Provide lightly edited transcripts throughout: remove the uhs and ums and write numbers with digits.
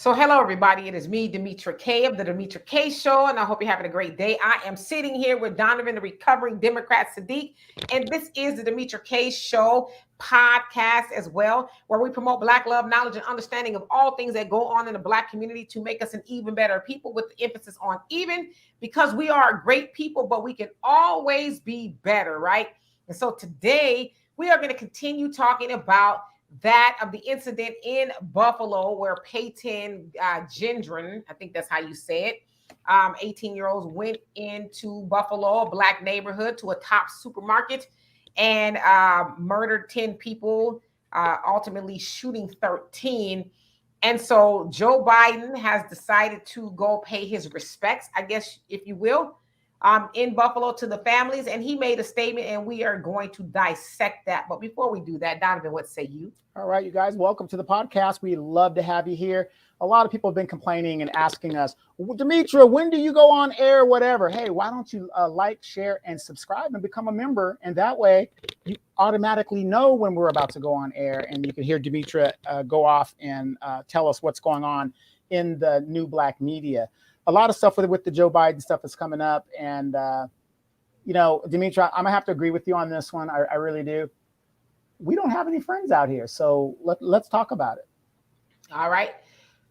So hello everybody, it is me, Demetra K of the Demetra K Show, and I hope you're having a great day. I am sitting here with Donovan, the recovering Democrat Sadiq, and this is the Demetra K Show podcast as well, where we promote Black love, knowledge, and understanding of all things that go on in the Black community to make us an even better people, with the emphasis on even, because we are a great people, but we can always be better, right? And so today we are going to continue talking about that of the incident in Buffalo where Peyton Gendron, I think that's how you say it, 18-year-olds went into Buffalo, a Black neighborhood, to a top supermarket and murdered 10 people, ultimately shooting 13. And so Joe Biden has decided to go pay his respects, I guess, if you will, in Buffalo to the families. And he made a statement, and we are going to dissect that. But before we do that, Donovan, what say you? All right, you guys, welcome to the podcast. We love to have you here. A lot of people have been complaining and asking us, Demetra, when do you go on air, whatever? Hey, why don't you like, share, and subscribe and become a member? And that way you automatically know when we're about to go on air, and you can hear Demetra go off and tell us what's going on in the new Black media. A lot of stuff with the Joe Biden stuff is coming up. And, Demetra, I'm going to have to agree with you on this one. I really do. We don't have any friends out here, so let's talk about it. All right.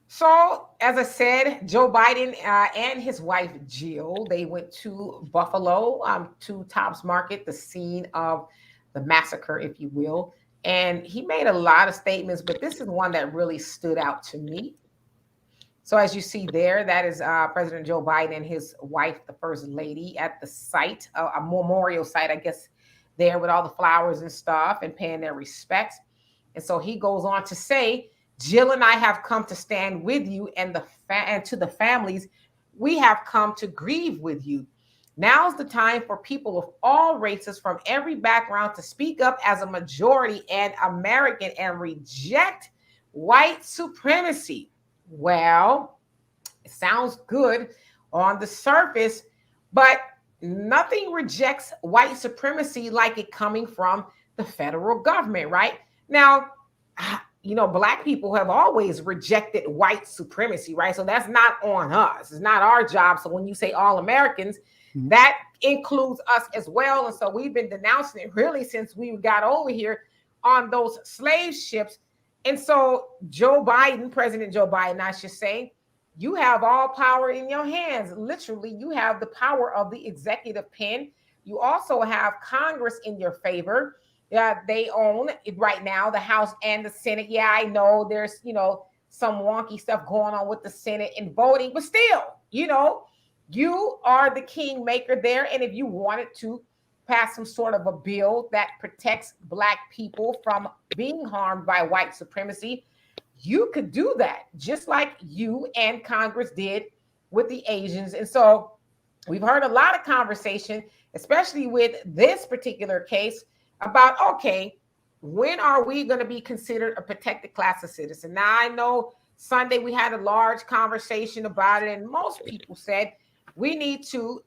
So, as I said, Joe Biden and his wife, Jill, they went to Buffalo, to Tops Market, the scene of the massacre, if you will. And he made a lot of statements, but this is one that really stood out to me. So, as you see there, that is President Joe Biden and his wife, the First Lady, at the site, a memorial site, I guess, there with all the flowers and stuff and paying their respects. And so he goes on to say, Jill and I have come to stand with you, and and to the families, we have come to grieve with you. Now's the time for people of all races from every background to speak up as a majority and American and reject white supremacy. Well, it sounds good on the surface, but nothing rejects white supremacy like it coming from the federal government, right? Now, Black people have always rejected white supremacy, right? So that's not on us. It's not our job. So when you say all Americans, that includes us as well. And so we've been denouncing it really since we got over here on those slave ships. And so President Joe Biden, I should say, you have all power in your hands. Literally, you have the power of the executive pen. You also have Congress in your favor. They own it right now, the House and the Senate. Yeah, I know there's, some wonky stuff going on with the Senate and voting, but still, you are the kingmaker there. And if you wanted to pass some sort of a bill that protects Black people from being harmed by white supremacy, you could do that, just like you and Congress did with the Asians. And so we've heard a lot of conversation, especially with this particular case, about, okay, when are we going to be considered a protected class of citizen? Now, I know Sunday we had a large conversation about it, and most people said we need to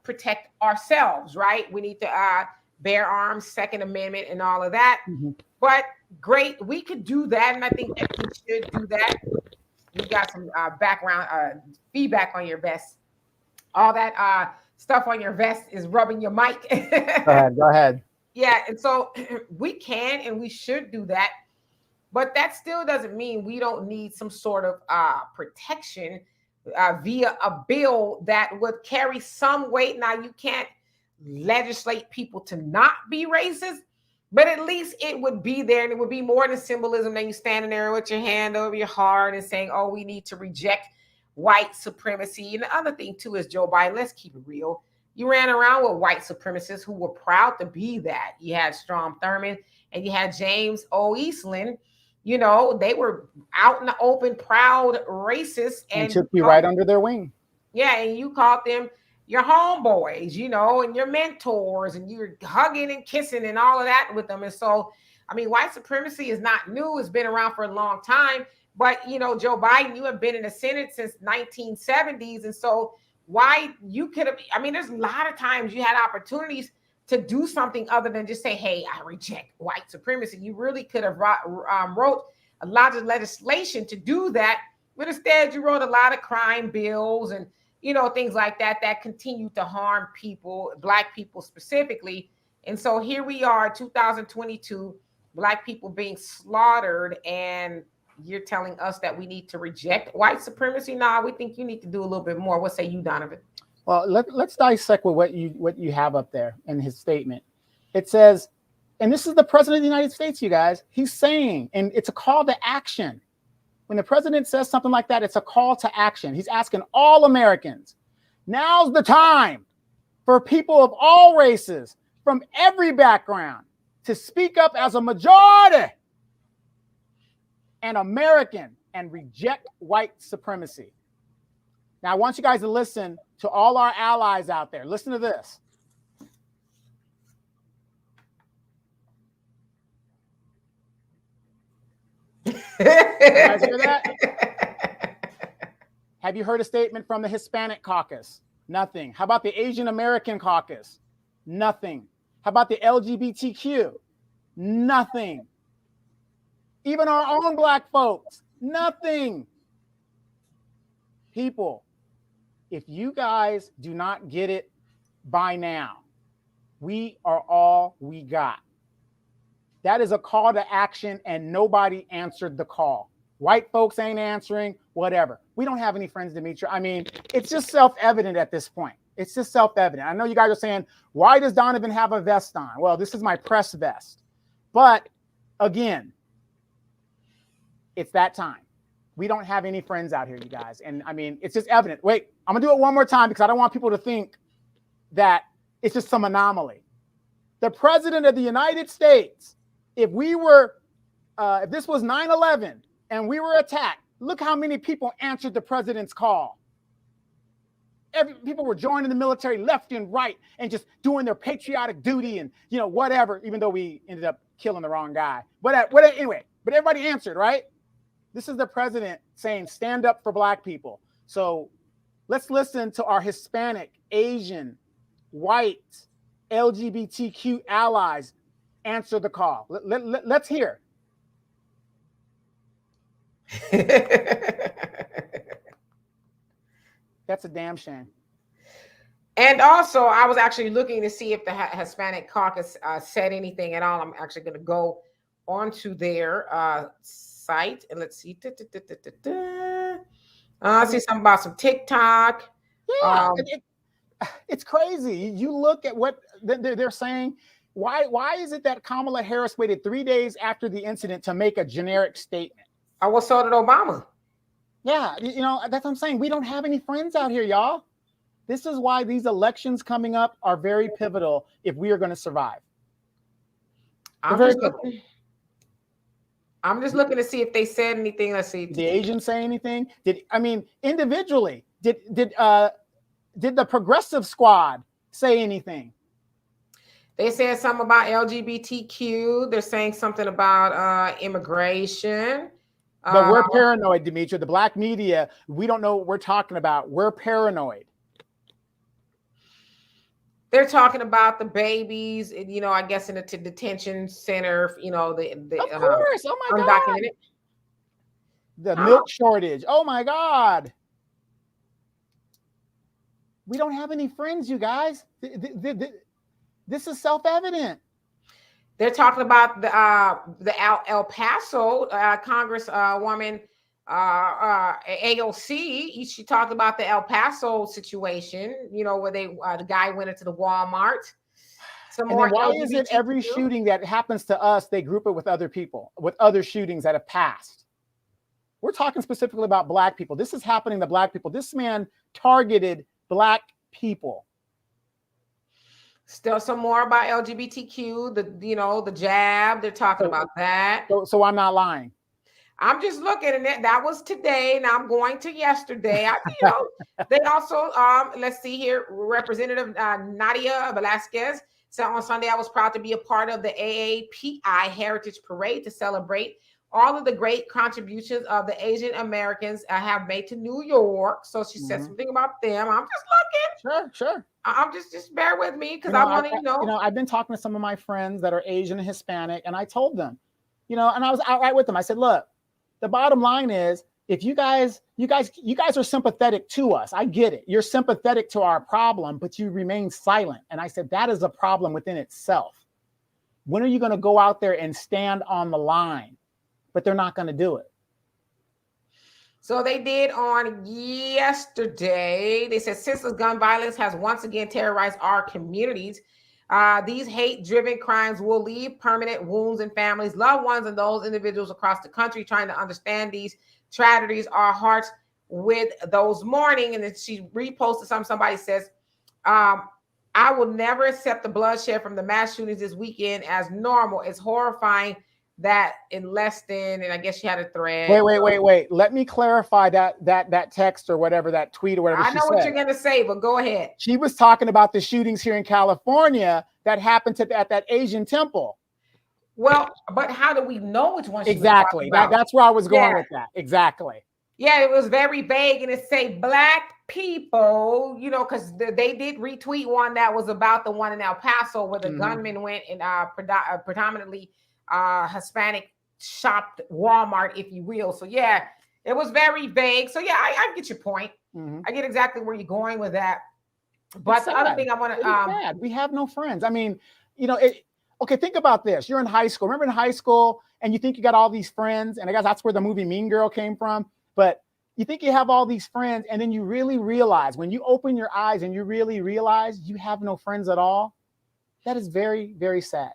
protect ourselves, right? We need to bear arms, Second Amendment, and all of that. Mm-hmm. But great, we could do that, and I think that we should do that. You got some background feedback on your vest. All that stuff on your vest is rubbing your mic. Go ahead. Yeah, and so we can and we should do that, but that still doesn't mean we don't need some sort of protection via a bill that would carry some weight. Now, you can't legislate people to not be racist, but at least it would be there, and it would be more than symbolism than you standing there with your hand over your heart and saying, oh, we need to reject white supremacy. And the other thing, too, is Joe Biden, let's keep it real. You ran around with white supremacists who were proud to be that. You had Strom Thurmond and you had James O. Eastland. They were out in the open, proud racists. And took you right under their wing. Yeah, and you called them your homeboys, and your mentors, and you're hugging and kissing and all of that with them. And so, white supremacy is not new. It's been around for a long time. But, Joe Biden, you have been in the Senate since 1970s. And so why you could have, there's a lot of times you had opportunities to do something other than just say, hey, I reject white supremacy. You really could have wrote a lot of legislation to do that But instead, you wrote a lot of crime bills and things like that that continue to harm people, Black people specifically. And so here we are, 2022, Black people being slaughtered, and you're telling us that we need to reject white supremacy. Nah, we think you need to do a little bit more. What say you, Donovan? Well, let's dissect with what you have up there in his statement. It says, and this is the president of the United States, you guys. He's saying, and it's a call to action. When the president says something like that, it's a call to action. He's asking all Americans, now's the time for people of all races, from every background, to speak up as a majority and American and reject white supremacy. Now, I want you guys to listen to all our allies out there. Listen to this. You guys hear that? Have you heard a statement from the Hispanic caucus? Nothing. How about the Asian American caucus? Nothing. How about the LGBTQ? Nothing. Even our own Black folks? Nothing. People, if you guys do not get it by now, we are all we got. That is a call to action, and nobody answered the call. White folks ain't answering, whatever. We don't have any friends, Demetria. I mean, it's just self-evident at this point. It's just self-evident. I know you guys are saying, why does Donovan have a vest on? Well, this is my press vest. But again, it's that time. We don't have any friends out here, you guys. And I mean, it's just evident. Wait, I'm going to do it one more time because I don't want people to think that it's just some anomaly. The president of the United States, if this was 9/11 and we were attacked, look how many people answered the president's call. People were joining the military left and right and just doing their patriotic duty and, whatever, even though we ended up killing the wrong guy. But anyway, but everybody answered, right? This is the president saying, stand up for Black people. So let's listen to our Hispanic, Asian, white, LGBTQ allies answer the call. Let's hear. That's a damn shame. And also, I was actually looking to see if the Hispanic caucus said anything at all. I'm actually going to go onto their site and let's see. I see something about some TikTok. Yeah, it's crazy. You look at what they're saying. Why is it that Kamala Harris waited 3 days after the incident to make a generic statement? Well, so did Obama. Yeah, that's what I'm saying. We don't have any friends out here, y'all. This is why these elections coming up are very pivotal if we are going to survive. I'm just looking to see if they said anything. Let's see. Did the Asians say anything? Individually, did the Progressive Squad say anything? They said something about LGBTQ. They're saying something about immigration. But we're paranoid, Demetria. The Black media, we don't know what we're talking about. We're paranoid. They're talking about the babies, I guess in the detention center, of course. Oh my undocumented. God. The milk shortage. Oh my God. We don't have any friends, you guys. This is self-evident. They're talking about the El Paso Congresswoman AOC. She talked about the El Paso situation. Where the guy went into the Walmart. Why is it every shooting that happens to us, they group it with other people, with other shootings that have passed? We're talking specifically about Black people. This is happening to Black people. This man targeted Black people. Still some more about LGBTQ, the jab. They're talking about that. So I'm not lying. I'm just looking at it. That was today. Now I'm going to yesterday. They also, let's see here, Representative Nadia Velasquez said on Sunday, I was proud to be a part of the AAPI Heritage Parade to celebrate all of the great contributions of the Asian Americans have made to New York. So she said something about them. I'm just looking. Sure. I'm just bear with me because I want to know. I've been talking to some of my friends that are Asian and Hispanic, and I told them, and I was outright with them. I said, look, the bottom line is if you guys are sympathetic to us. I get it. You're sympathetic to our problem, but you remain silent. And I said, that is a problem within itself. When are you going to go out there and stand on the line? But they're not going to do it. So they did on yesterday. They said senseless gun violence has once again terrorized our communities. These hate-driven crimes will leave permanent wounds in families, loved ones, and those individuals across the country. Trying to understand these tragedies, our hearts with those mourning. And then she reposted somebody says, I will never accept the bloodshed from the mass shootings this weekend as normal. It's horrifying that in less than, and I guess she had a thread. Wait. Let me clarify that text or whatever, that tweet or whatever. I know what you're going to say, but go ahead. She was talking about the shootings here in California that happened at that Asian temple. Well, but how do we know which one? Exactly. That's where I was going with that. Exactly. Yeah, it was very vague, and it say Black people, because they did retweet one that was about the one in El Paso where the gunman went in predominantly Hispanic shopped Walmart, if you will. So yeah, it was very vague. So yeah, I get your point. I get exactly where you're going with that. But the other thing I want to we have no friends. I mean, okay, think about this. You're in high school. Remember in high school, and you think you got all these friends, and I guess that's where the movie Mean Girl came from. But you think you have all these friends, and then you really realize, when you open your eyes and you really realize you have no friends at all, that is very, very sad.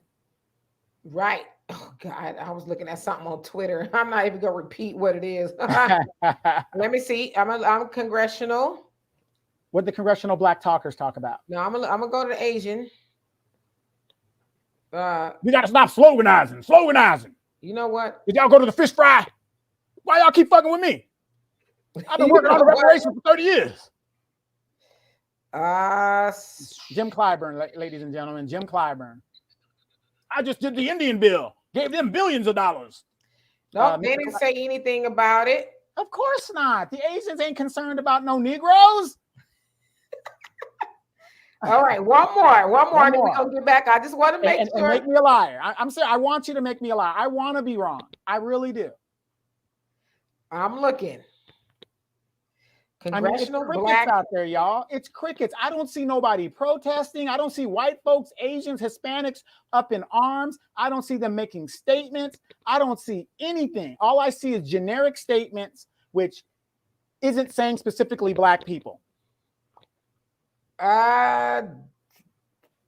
Right. Oh God, I was looking at something on Twitter. I'm not even gonna repeat what it is. Let me see. I'm congressional. What the congressional Black talkers talk about? No, I'm gonna go to the Asian. We gotta stop sloganizing. You know what? Did y'all go to the fish fry? Why y'all keep fucking with me? I've been working on the reparations for 30 years. Jim Clyburn, ladies and gentlemen, Jim Clyburn. I just did the Indian bill, gave them billions of dollars. No, they didn't say anything about it. Of course not. The Asians ain't concerned about no Negroes. All right, one more. Then we're gonna get back. I just want to make sure. And make me a liar. I'm saying I want you to make me a liar. I want to be wrong. I really do. I'm looking. Congressional it's Black out there, y'all. It's crickets. I don't see nobody protesting. I don't see white folks, Asians, Hispanics up in arms. I don't see them making statements. I don't see anything. All I see is generic statements, which isn't saying specifically Black people.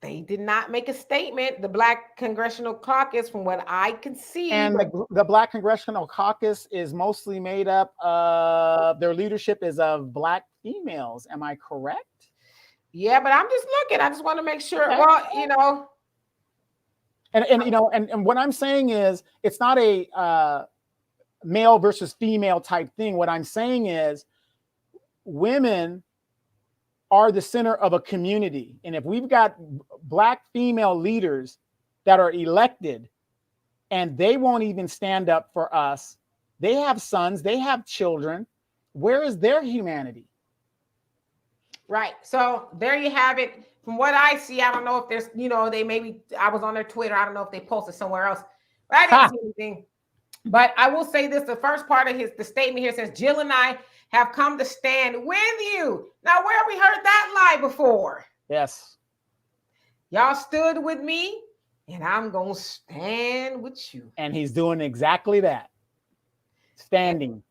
They did not make a statement. The Black Congressional Caucus, from what I can see. And the Black Congressional Caucus is mostly made up of, their leadership is of Black females. Am I correct? Yeah, but I'm just looking. I just want to make sure. Okay. Well, And what I'm saying is, it's not a male versus female type thing. What I'm saying is, women are the center of a community. And if we've got Black female leaders that are elected and they won't even stand up for us, they have sons, they have children, where is their humanity? Right. So there you have it. From what I see, I don't know if there's, I was on their Twitter. I don't know if they posted somewhere else, but I didn't see anything. But I will say this, the first part of the statement here says, Jill and I have come to stand with you. Now, where have we heard that lie before? Yes. Y'all stood with me, and I'm going to stand with you. And he's doing exactly that. Standing.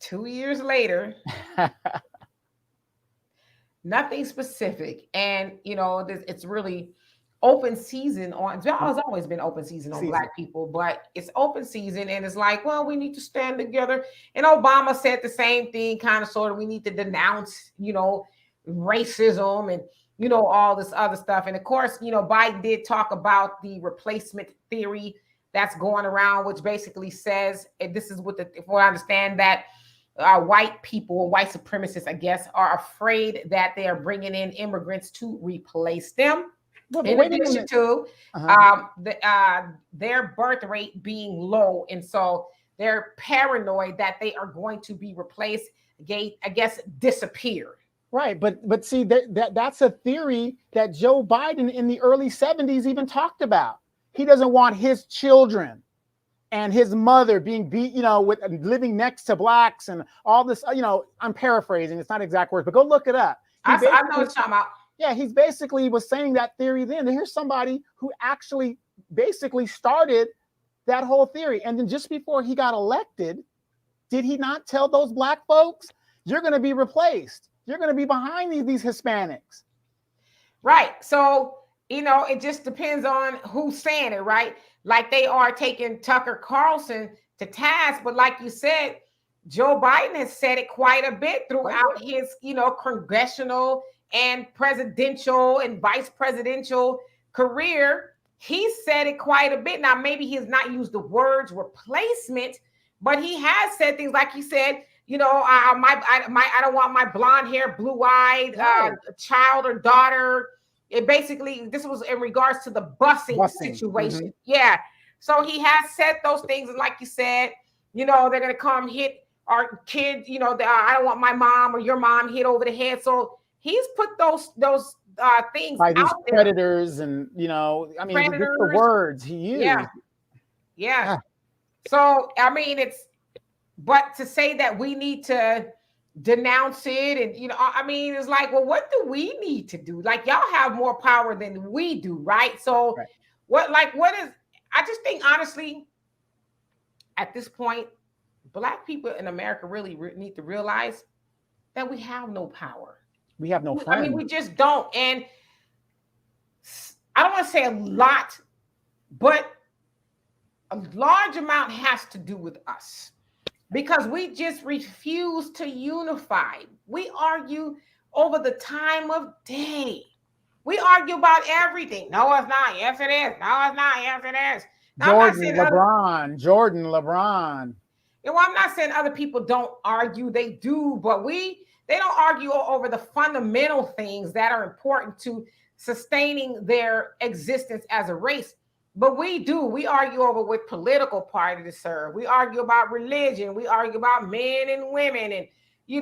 2 years later, nothing specific. And, it's really open season on, it's always been open season on Black people, but it's open season, and it's like, well, we need to stand together. And Obama said the same thing, kind of sort of, we need to denounce, racism and, all this other stuff. And of course, Biden did talk about the replacement theory that's going around, which basically says, and this is if I understand that, white people, white supremacists, I guess, are afraid that they are bringing in immigrants to replace them. In addition to their birth rate being low. And so they're paranoid that they are going to be replaced, I guess, disappear. Right. But see, that's a theory that Joe Biden in the early 70s even talked about. He doesn't want his children and his mother being beat, with living next to blacks and all this, I'm paraphrasing, it's not exact words, but go look it up. I know what you're talking about. Yeah, he's basically was saying that theory then. And here's somebody who actually basically started that whole theory. And then just before he got elected, did he not tell those black folks, you're going to be replaced? You're going to be behind these Hispanics. Right. So, it just depends on who's saying it, right? Like they are taking Tucker Carlson to task. But like you said, Joe Biden has said it quite a bit throughout his, congressional and presidential and vice presidential career. He said it quite a bit. Now, maybe he has not used the words replacement, but he has said things like he said, I don't want my blonde hair, blue-eyed child or daughter. It basically, this was in regards to the busing. Situation. Mm-hmm. Yeah. So he has said those things. And like you said, they're going to come hit our kid, I don't want my mom or your mom hit over the head. So he's put those things by these out there. Predators and, predators, the words he used. Yeah. So, but to say that we need to denounce it and, it's like, well, what do we need to do? Like, y'all have more power than we do, right? So I just think, honestly, at this point, Black people in America really need to realize that we have no power. We have no friends. We just don't. And I don't want to say a lot, but a large amount has to do with us because we just refuse to unify. We argue over the time of day. We argue about everything. No, it's not. Yes, it is. No, it's not. Yes, it is. Now, Jordan, LeBron. I'm not saying other people don't argue. They do, but they don't argue over the fundamental things that are important to sustaining their existence as a race. But we do. We argue over what political party to serve. We argue about religion. We argue about men and women and,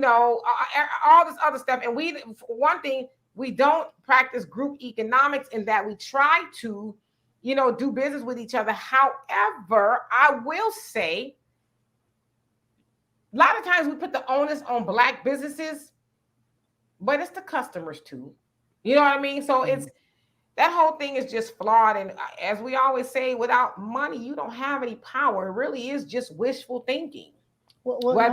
all this other stuff. And one thing, we don't practice group economics in that we try to, do business with each other. However, I will say, a lot of times we put the onus on Black businesses, but it's the customers too. You know what I mean? So it's that whole thing is just flawed. And as we always say, without money, you don't have any power. It really is just wishful thinking. Let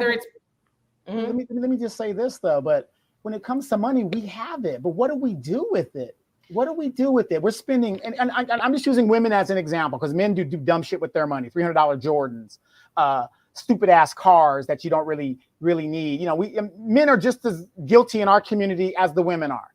me just say this though. But when it comes to money, we have it. But what do we do with it? What do we do with it? We're spending, and I'm just using women as an example because men do dumb shit with their money. $300 Jordans. Stupid ass cars that you don't really need. Men are just as guilty in our community as the women are.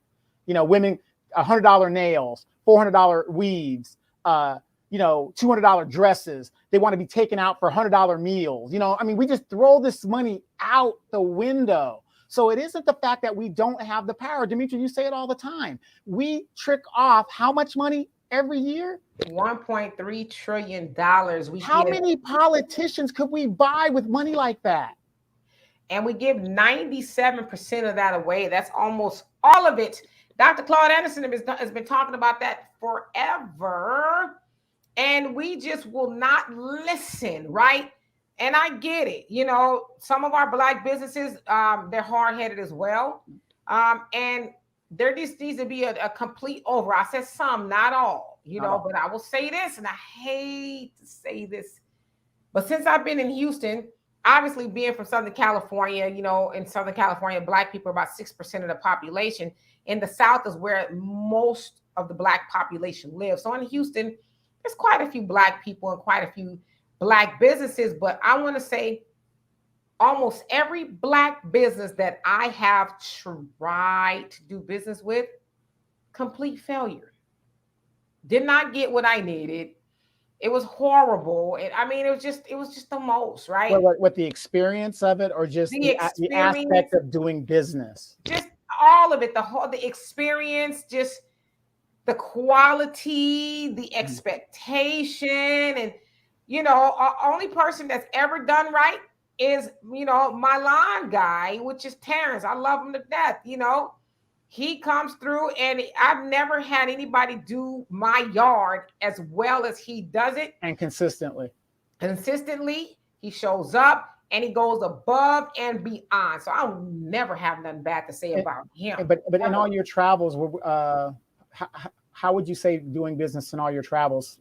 Women, $100 nails, $400 weaves, $200 dresses. They want to be taken out for $100 meals. We just throw this money out the window. So it isn't the fact that we don't have the power. Dimitri, you say it all the time. We trick off how much money every year? $1.3 trillion. How many politicians could we buy with money like that? And we give 97% of that away. That's almost all of it. Dr. Claude Anderson has been talking about that forever. And we just will not listen, right? And I get it. Some of our Black businesses, they're hard-headed as well. And there just needs to be a complete over. I said some, not all, but I will say this, and I hate to say this, but since I've been in Houston, obviously being from Southern California, in Southern California, Black people are about 6% of the population. In the South is where most of the Black population lives. So in Houston, there's quite a few Black people and quite a few Black businesses, but I want to say almost every Black business that I have tried to do business with, complete failure. Did not get what I needed. It was horrible. And it was just the most, right? What the experience of it, or just the aspect of doing business? Just all of it, the experience, just the quality, the expectation, and only person that's ever done right is, my lawn guy, which is Terrence. I love him to death. He comes through, and I've never had anybody do my yard as well as he does it. And consistently. Consistently, he shows up and he goes above and beyond. So I'll never have nothing bad to say And, about him. but in Ever. all your travels, how would you say doing business in all your travels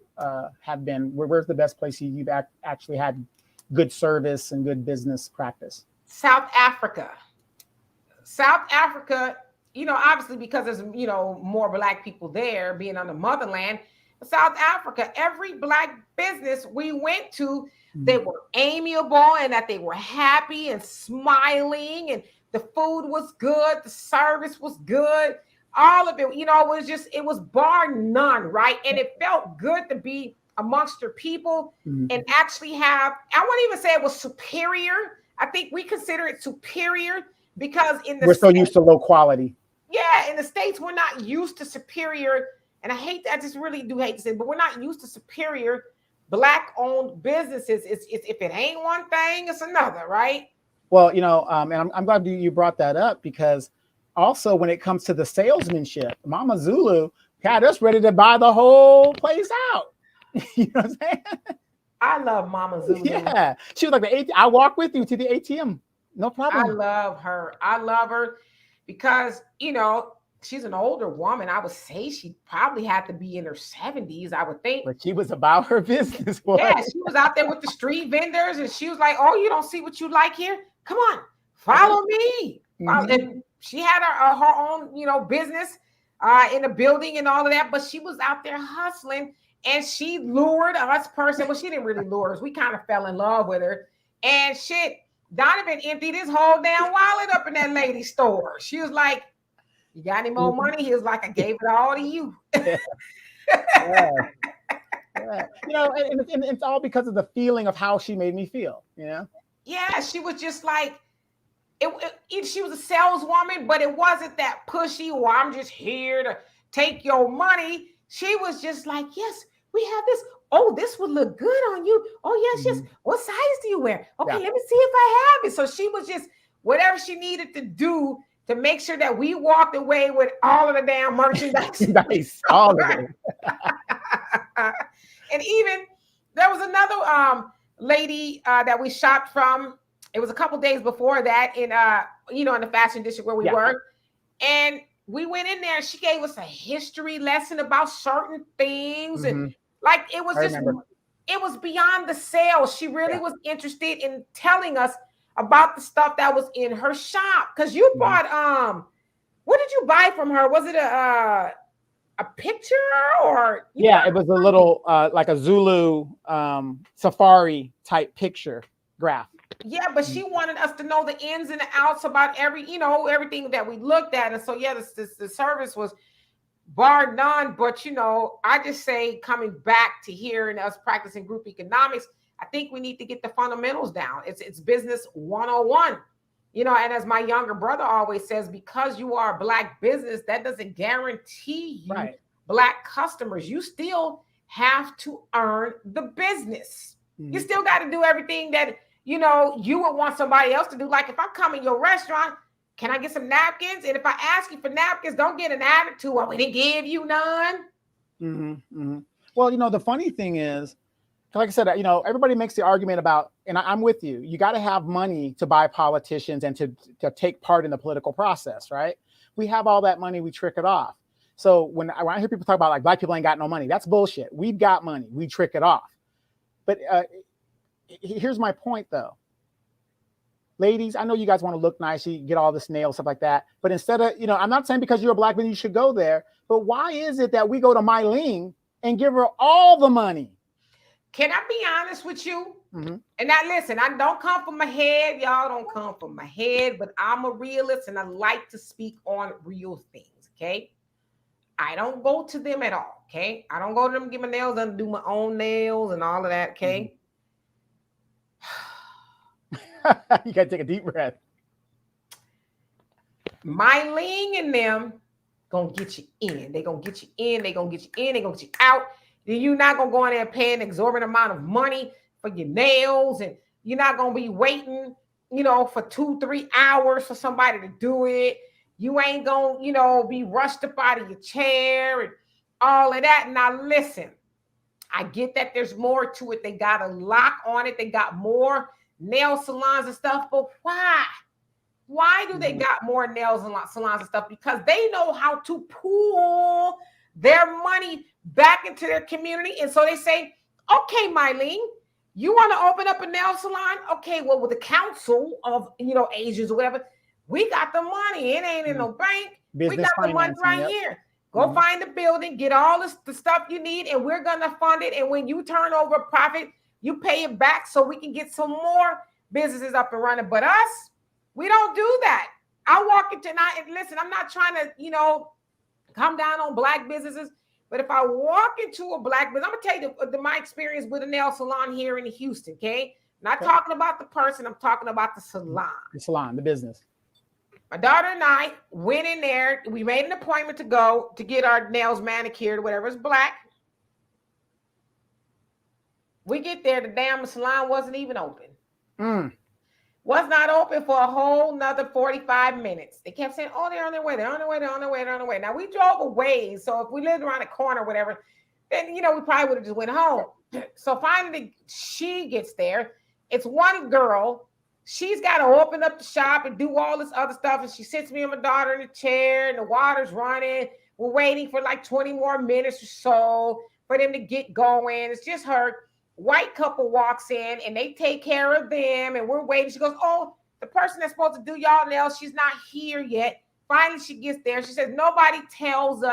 have been? Where's the best place you've actually had good service and good business practice? South Africa. South Africa, obviously because there's, more black people there being on the motherland. South Africa, every black business we went to, they were amiable and that they were happy and smiling and the food was good, the service was good, all of it, it was bar none, right? And it felt good to be amongst your people and actually have, I wouldn't even say it was superior. I think we consider it superior because we're so used to low quality. Yeah, in the States, we're not used to superior. And I just really do hate to say it, but we're not used to superior black-owned businesses. It's if it ain't one thing, it's another, right? Well, and I'm glad you brought that up because also when it comes to the salesmanship, Mama Zulu had us ready to buy the whole place out. You know what I'm saying? I love Mama Zulu. Yeah, she was like the ATM. I walk with you to the ATM, no problem. I love her. I love her because she's an older woman. I would say she probably had to be in her 70s, I would think. But she was about her business. Boy. Yeah, she was out there with the street vendors and she was like, oh, you don't see what you like here? Come on, follow me. And she had her own, business in a building and all of that, but she was out there hustling and she lured us person. Well, she didn't really lure us. We kind of fell in love with her. And shit, Donovan emptied his whole damn wallet up in that lady's store. She was like, you got any more money? He was like, I gave it all to you. Yeah. Yeah. And it's all because of the feeling of how she made me feel, Yeah, she was just like, she was a saleswoman, but it wasn't that pushy, or I'm just here to take your money. She was just like, yes, we have this. Oh, this would look good on you. Oh, yes, yes. What size do you wear? Okay, let me see if I have it. So she was just whatever she needed to do to make sure that we walked away with all of the damn merchandise. Nice. All of it. And even there was another lady that we shopped from. It was a couple days before that in in the fashion district where we were. And we went in there and she gave us a history lesson about certain things. And like it was beyond the sale. She really was interested in telling us about the stuff that was in her shop. Because you bought what did you buy from her? Was it a picture or it was a little like a Zulu safari type picture graph. Yeah, but she wanted us to know the ins and the outs about everything that we looked at. And so the service was bar none. But I just say coming back to here and us practicing group economics, I think we need to get the fundamentals down. It's business 101. And as my younger brother always says, because you are a black business, that doesn't guarantee you black customers. You still have to earn the business. You still got to do everything that, you would want somebody else to do. Like if I come in your restaurant, can I get some napkins? And if I ask you for napkins, don't get an attitude. Well, we didn't give you none. Well, the funny thing is, like I said, everybody makes the argument about, and I'm with you, you got to have money to buy politicians and to take part in the political process, right? We have all that money, we trick it off. So when I hear people talk about like black people ain't got no money, that's bullshit. We've got money, we trick it off. But here's my point though. Ladies, I know you guys want to look nice, you get all this nail, stuff like that. But instead of, I'm not saying because you're a black man, you should go there. But why is it that we go to Mylene and give her all the money? Can I be honest with you? And now listen, I don't come from my head. Y'all don't come from my head, but I'm a realist and I like to speak on real things. Okay. I don't go to them at all. Okay. I don't go to them, get my nails done, do my own nails and all of that. Okay. You got to take a deep breath. Mylene and them gonna get you in. They gonna get you in. They gonna get you in. They gonna get you out. Then you're not gonna go in there and pay an exorbitant amount of money for your nails, and you're not gonna be waiting, for 2-3 hours for somebody to do it. You ain't gonna, be rushed up out of your chair and all of that. Now listen, I get that there's more to it. They got a lock on it. They got more nail salons and stuff. But why? Why do they got more nails and salons and stuff? Because they know how to pool their money back into their community. And so they say, okay, Mylene, you want to open up a nail salon? Okay, well, with the council of, Asians or whatever, we got the money. It ain't in no bank. We got the money right here. Go find the building, get all the stuff you need, and we're going to fund it. And when you turn over a profit, you pay it back so we can get some more businesses up and running. But us, we don't do that. I walk into and listen, I'm not trying to, come down on black businesses. But if I walk into a black business, I'm going to tell you my experience with a nail salon here in Houston, okay? Not talking about the person, I'm talking about the salon. The salon, the business. My daughter and I went in there. We made an appointment to go to get our nails manicured or whatever. It's black. We get there, the damn salon wasn't even open. Was not open for a whole nother 45 minutes. They kept saying, oh, they're on their way. They're on their way. They're on their way. They're on their way. Now, we drove a ways. So if we lived around the corner or whatever, then, we probably would have just went home. So finally, she gets there. It's one girl. She's got to open up the shop and do all this other stuff. And she sits me and my daughter in the chair and the water's running. We're waiting for like 20 more minutes or so for them to get going. It's just her. White couple walks in and they take care of them and we're waiting. She goes, oh, the person that's supposed to do y'all nails, she's not here yet. Finally, she gets there. She says, nobody told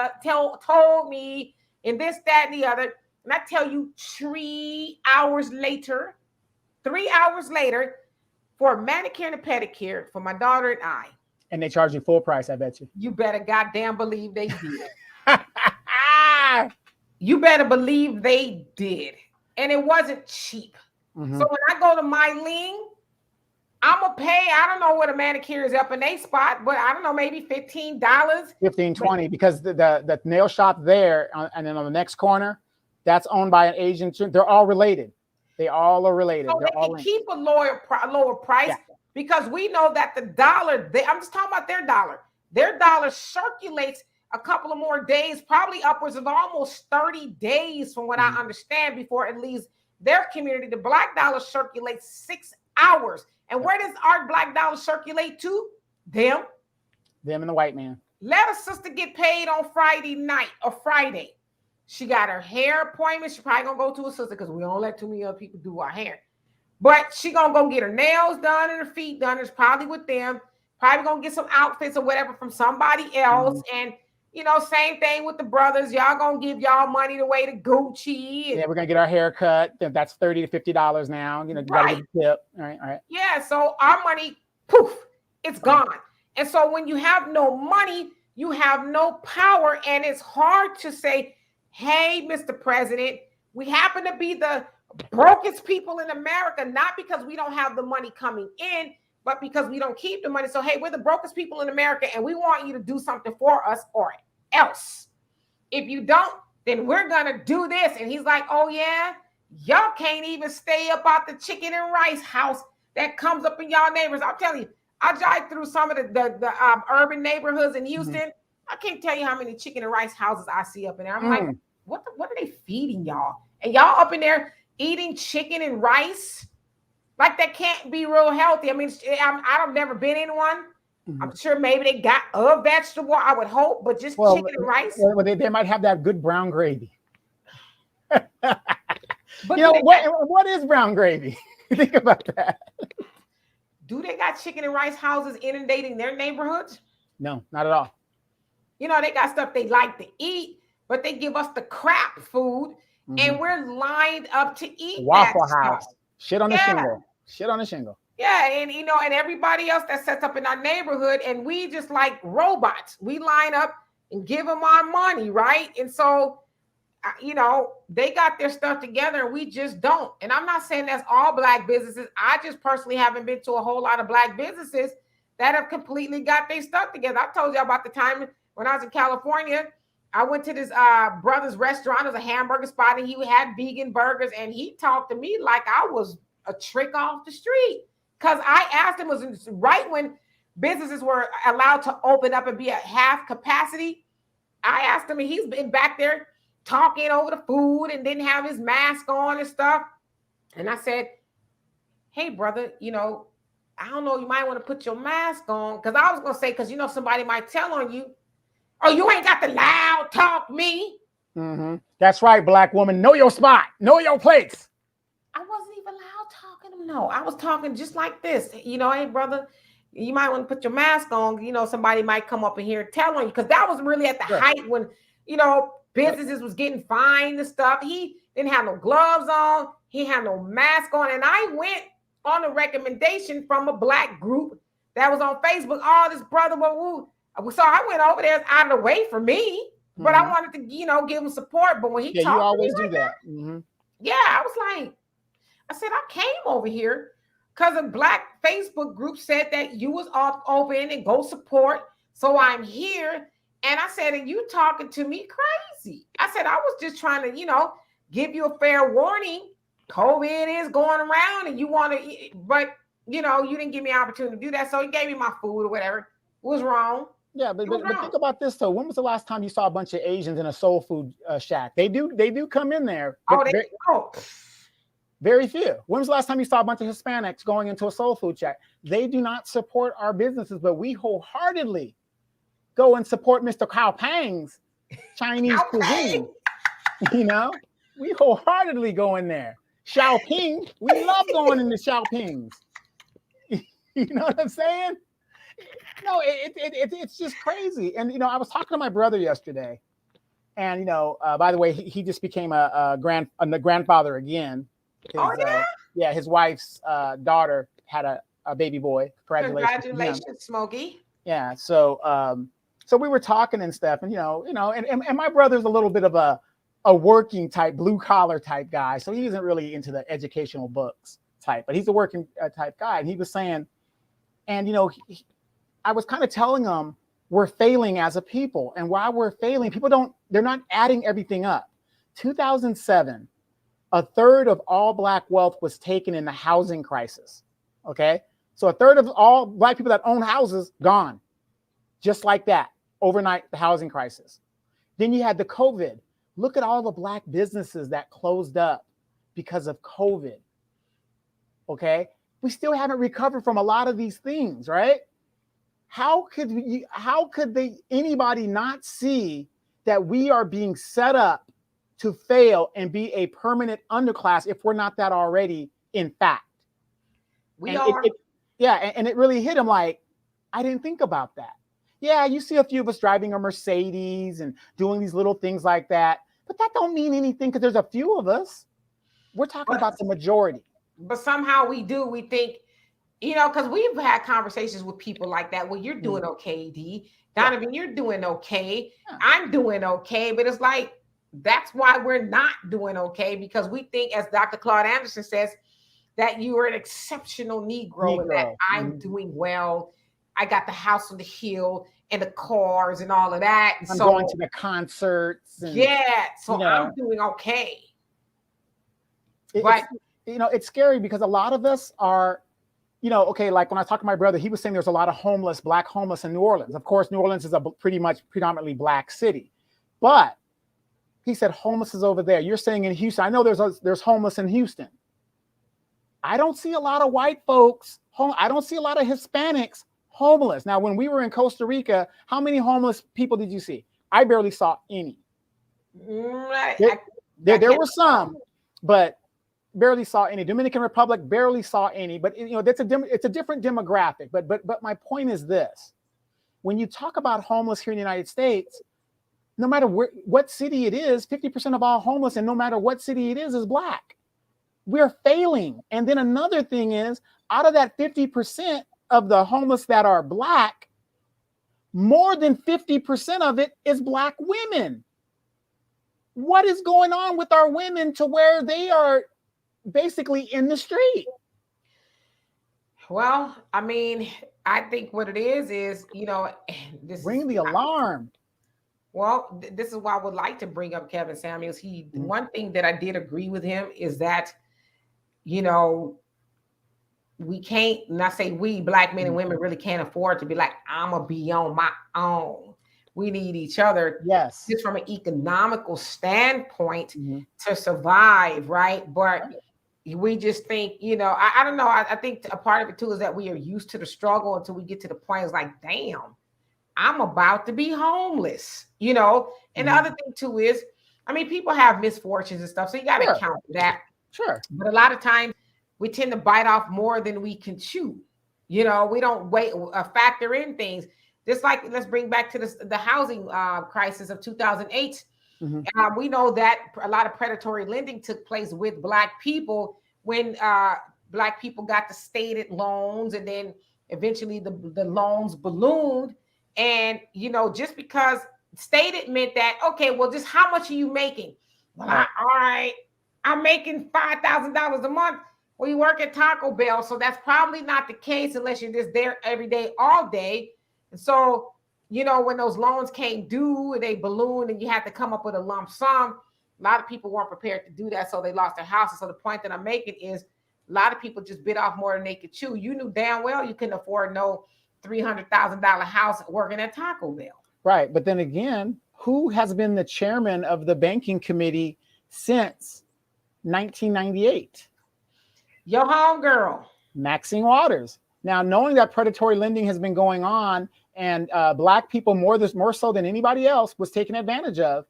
me and this, that, and the other. And I tell you, 3 hours later, for a manicure and a pedicure for my daughter and I. And they charge you full price, I bet you. You better goddamn believe they did. You better believe they did. And it wasn't cheap. So when I go to Mylene, I'm going to pay, I don't know what a manicure is up in a spot, but I don't know, maybe $15. $15, because the nail shop there, and then on the next corner, that's owned by an Asian. They're all related. They all are related. So they can keep a lower price because we know that the dollar, I'm just talking about their dollar. Their dollar circulates a couple of more days, probably upwards of almost 30 days from what I understand before it leaves their community. The black dollar circulates 6 hours. And where does our black dollar circulate to? Them and the white man. Let a sister get paid on Friday night or Friday. She got her hair appointment. She probably gonna go to a sister because we don't let too many other people do our hair. But she gonna go get her nails done and her feet done. It's probably with them. Probably gonna get some outfits or whatever from somebody else. And same thing with the brothers. Y'all gonna give y'all money the way to Gucci. Yeah, we're gonna get our hair cut. That's $30 to $50 now. You gotta get a tip. All right. Yeah, so our money, poof, it's gone. And so when you have no money, you have no power, and it's hard to say, hey, Mr. President, we happen to be the brokest people in America, not because we don't have the money coming in, but because we don't keep the money. So, hey, we're the brokest people in America, and we want you to do something for us or else. If you don't, then we're going to do this. And he's like, oh, yeah, y'all can't even stay up out the chicken and rice house that comes up in y'all neighbors. I'm telling you, I drive through some of the urban neighborhoods in Houston. I can't tell you how many chicken and rice houses I see up in there. I'm like, what are they feeding y'all? And y'all up in there eating chicken and rice? Like, that can't be real healthy. I mean, I've never been in one. I'm sure maybe they got a vegetable, I would hope, but just chicken and rice. Well, they might have that good brown gravy. What is brown gravy? Think about that. Do they got chicken and rice houses inundating their neighborhoods? No, not at all. They got stuff they like to eat, but they give us the crap food, and we're lined up to eat Waffle that House. Stuff. Shit on the shingle. Shit on the shingle. Yeah, and and everybody else that sets up in our neighborhood, and we just like robots. We line up and give them our money, right? And so, they got their stuff together, and we just don't. And I'm not saying that's all black businesses. I just personally haven't been to a whole lot of black businesses that have completely got their stuff together. I told you about the time when I was in California. I went to this brother's restaurant. It was a hamburger spot, and he had vegan burgers, and he talked to me like I was a trick off the street. Because I asked him, was right when businesses were allowed to open up and be at half capacity. I asked him, and he's been back there talking over the food and didn't have his mask on and stuff. And I said, hey, brother, I don't know, you might want to put your mask on. Because I was going to say, because, somebody might tell on you, oh, you ain't got the loud talk me. Mm-hmm. That's right, black woman. Know your spot. Know your place. I wasn't even loud talking to him. No, I was talking just like this. Hey, brother, you might want to put your mask on. Somebody might come up in here and tell on you. Because that was really at the height when, businesses was getting fined and stuff. He didn't have no gloves on. He had no mask on. And I went on a recommendation from a black group that was on Facebook. Oh, this brother, so I went over there out of the way for me, but I wanted to, give him support. But when he talked, you always to me do that. Mm-hmm. Yeah, I was like, I said, I came over here because a black Facebook group said that you was open and go support. So I'm here. And I said, and you talking to me crazy. I said, I was just trying to, give you a fair warning. COVID is going around and you want to, but, you didn't give me an opportunity to do that. So he gave me my food or whatever. Was wrong. Yeah, but think about this though. When was the last time you saw a bunch of Asians in a soul food shack? They do come in there. Very few. When was the last time you saw a bunch of Hispanics going into a soul food shack? They do not support our businesses, but we wholeheartedly go and support Mr. Kao Pang's Chinese cuisine. We wholeheartedly go in there. Xiaoping, we love going into Xiaoping's. You know what I'm saying? No, it's just crazy. And I was talking to my brother yesterday, and by the way, he just became a grandfather again. His wife's daughter had a baby boy. Congratulations, Smokey. Yeah, so we were talking and stuff, and and my brother's a little bit of a working type, blue collar type guy, so he isn't really into the educational books type, but he's a working type guy. And he was saying, and I was kind of telling him we're failing as a people, and while we're failing, they're not adding everything up. 2007, a third of all black wealth was taken in the housing crisis. Okay, so a third of all black people that own houses gone, just like that, overnight. The housing crisis. Then you had the COVID. Look at all the black businesses that closed up because of COVID. Okay, we still haven't recovered from a lot of these things, right? How could anybody not see that we are being set up to fail and be a permanent underclass if we're not that already, in fact? We are. And it really hit him like, I didn't think about that. Yeah, you see a few of us driving a Mercedes and doing these little things like that, but that don't mean anything because there's a few of us. We're talking about the majority. But somehow we think, because we've had conversations with people like that. Well, you're doing okay, D. Donovan, you're doing okay. Yeah. I'm doing okay. But it's like, that's why we're not doing okay, because we think, as Dr. Claude Anderson says, that you are an exceptional Negro and that I'm doing well. I got the house on the hill and the cars and all of that. And I'm going to the concerts. And, I'm doing okay. It's scary because a lot of us are, like when I talked to my brother, he was saying there's a lot of black homeless in New Orleans. Of course, New Orleans is a predominantly black city, but he said homeless is over there. You're saying in Houston. I know there's homeless in Houston. I don't see a lot of white folks. I don't see a lot of Hispanics homeless. Now, when we were in Costa Rica, how many homeless people did you see? I barely saw any. There were some, but barely saw any. Dominican Republic, barely saw any. But it's a different demographic. But my point is this: when you talk about homeless here in the United States, no matter what city it is, 50% of all homeless, and no matter what city it is Black. We're failing. And then another thing is, out of that 50% of the homeless that are Black, more than 50% of it is Black women. What is going on with our women to where they are basically in the street? Well, I mean, I think what it is, ring the alarm. Well, this is why I would like to bring up Kevin Samuels. One thing that I did agree with him is that, we can't, and I say we, Black men and women, really can't afford to be like, I'm going to be on my own. We need each other Yes. just from an economical standpoint Mhm. to survive, right? But we just think, I don't know. I think a part of it too is that we are used to the struggle until we get to the point it's like, damn, I'm about to be homeless, And the Mhm. other thing too is, I mean, people have misfortunes and stuff, so you got to Sure. count that. Sure. But a lot of times we tend to bite off more than we can chew. We don't factor in things. Just like, let's bring back to the housing crisis of 2008. Mhm. We know that a lot of predatory lending took place with Black people when Black people got the stated loans, and then eventually the loans ballooned. And, just because stated meant that, okay, well, just how much are you making? Well, Right. all right, I'm making $5,000 a month. Well, you work at Taco Bell, so that's probably not the case unless you're just there every day, all day. And so, when those loans came due and they ballooned and you had to come up with a lump sum, a lot of people weren't prepared to do that, so they lost their houses. So the point that I'm making is a lot of people just bit off more than they could chew. You knew damn well you couldn't afford no $300,000 house working at Taco Bell. Right. But then again, who has been the chairman of the banking committee since 1998? Your homegirl. Maxine Waters. Now, knowing that predatory lending has been going on and Black people more so than anybody else was taken advantage of,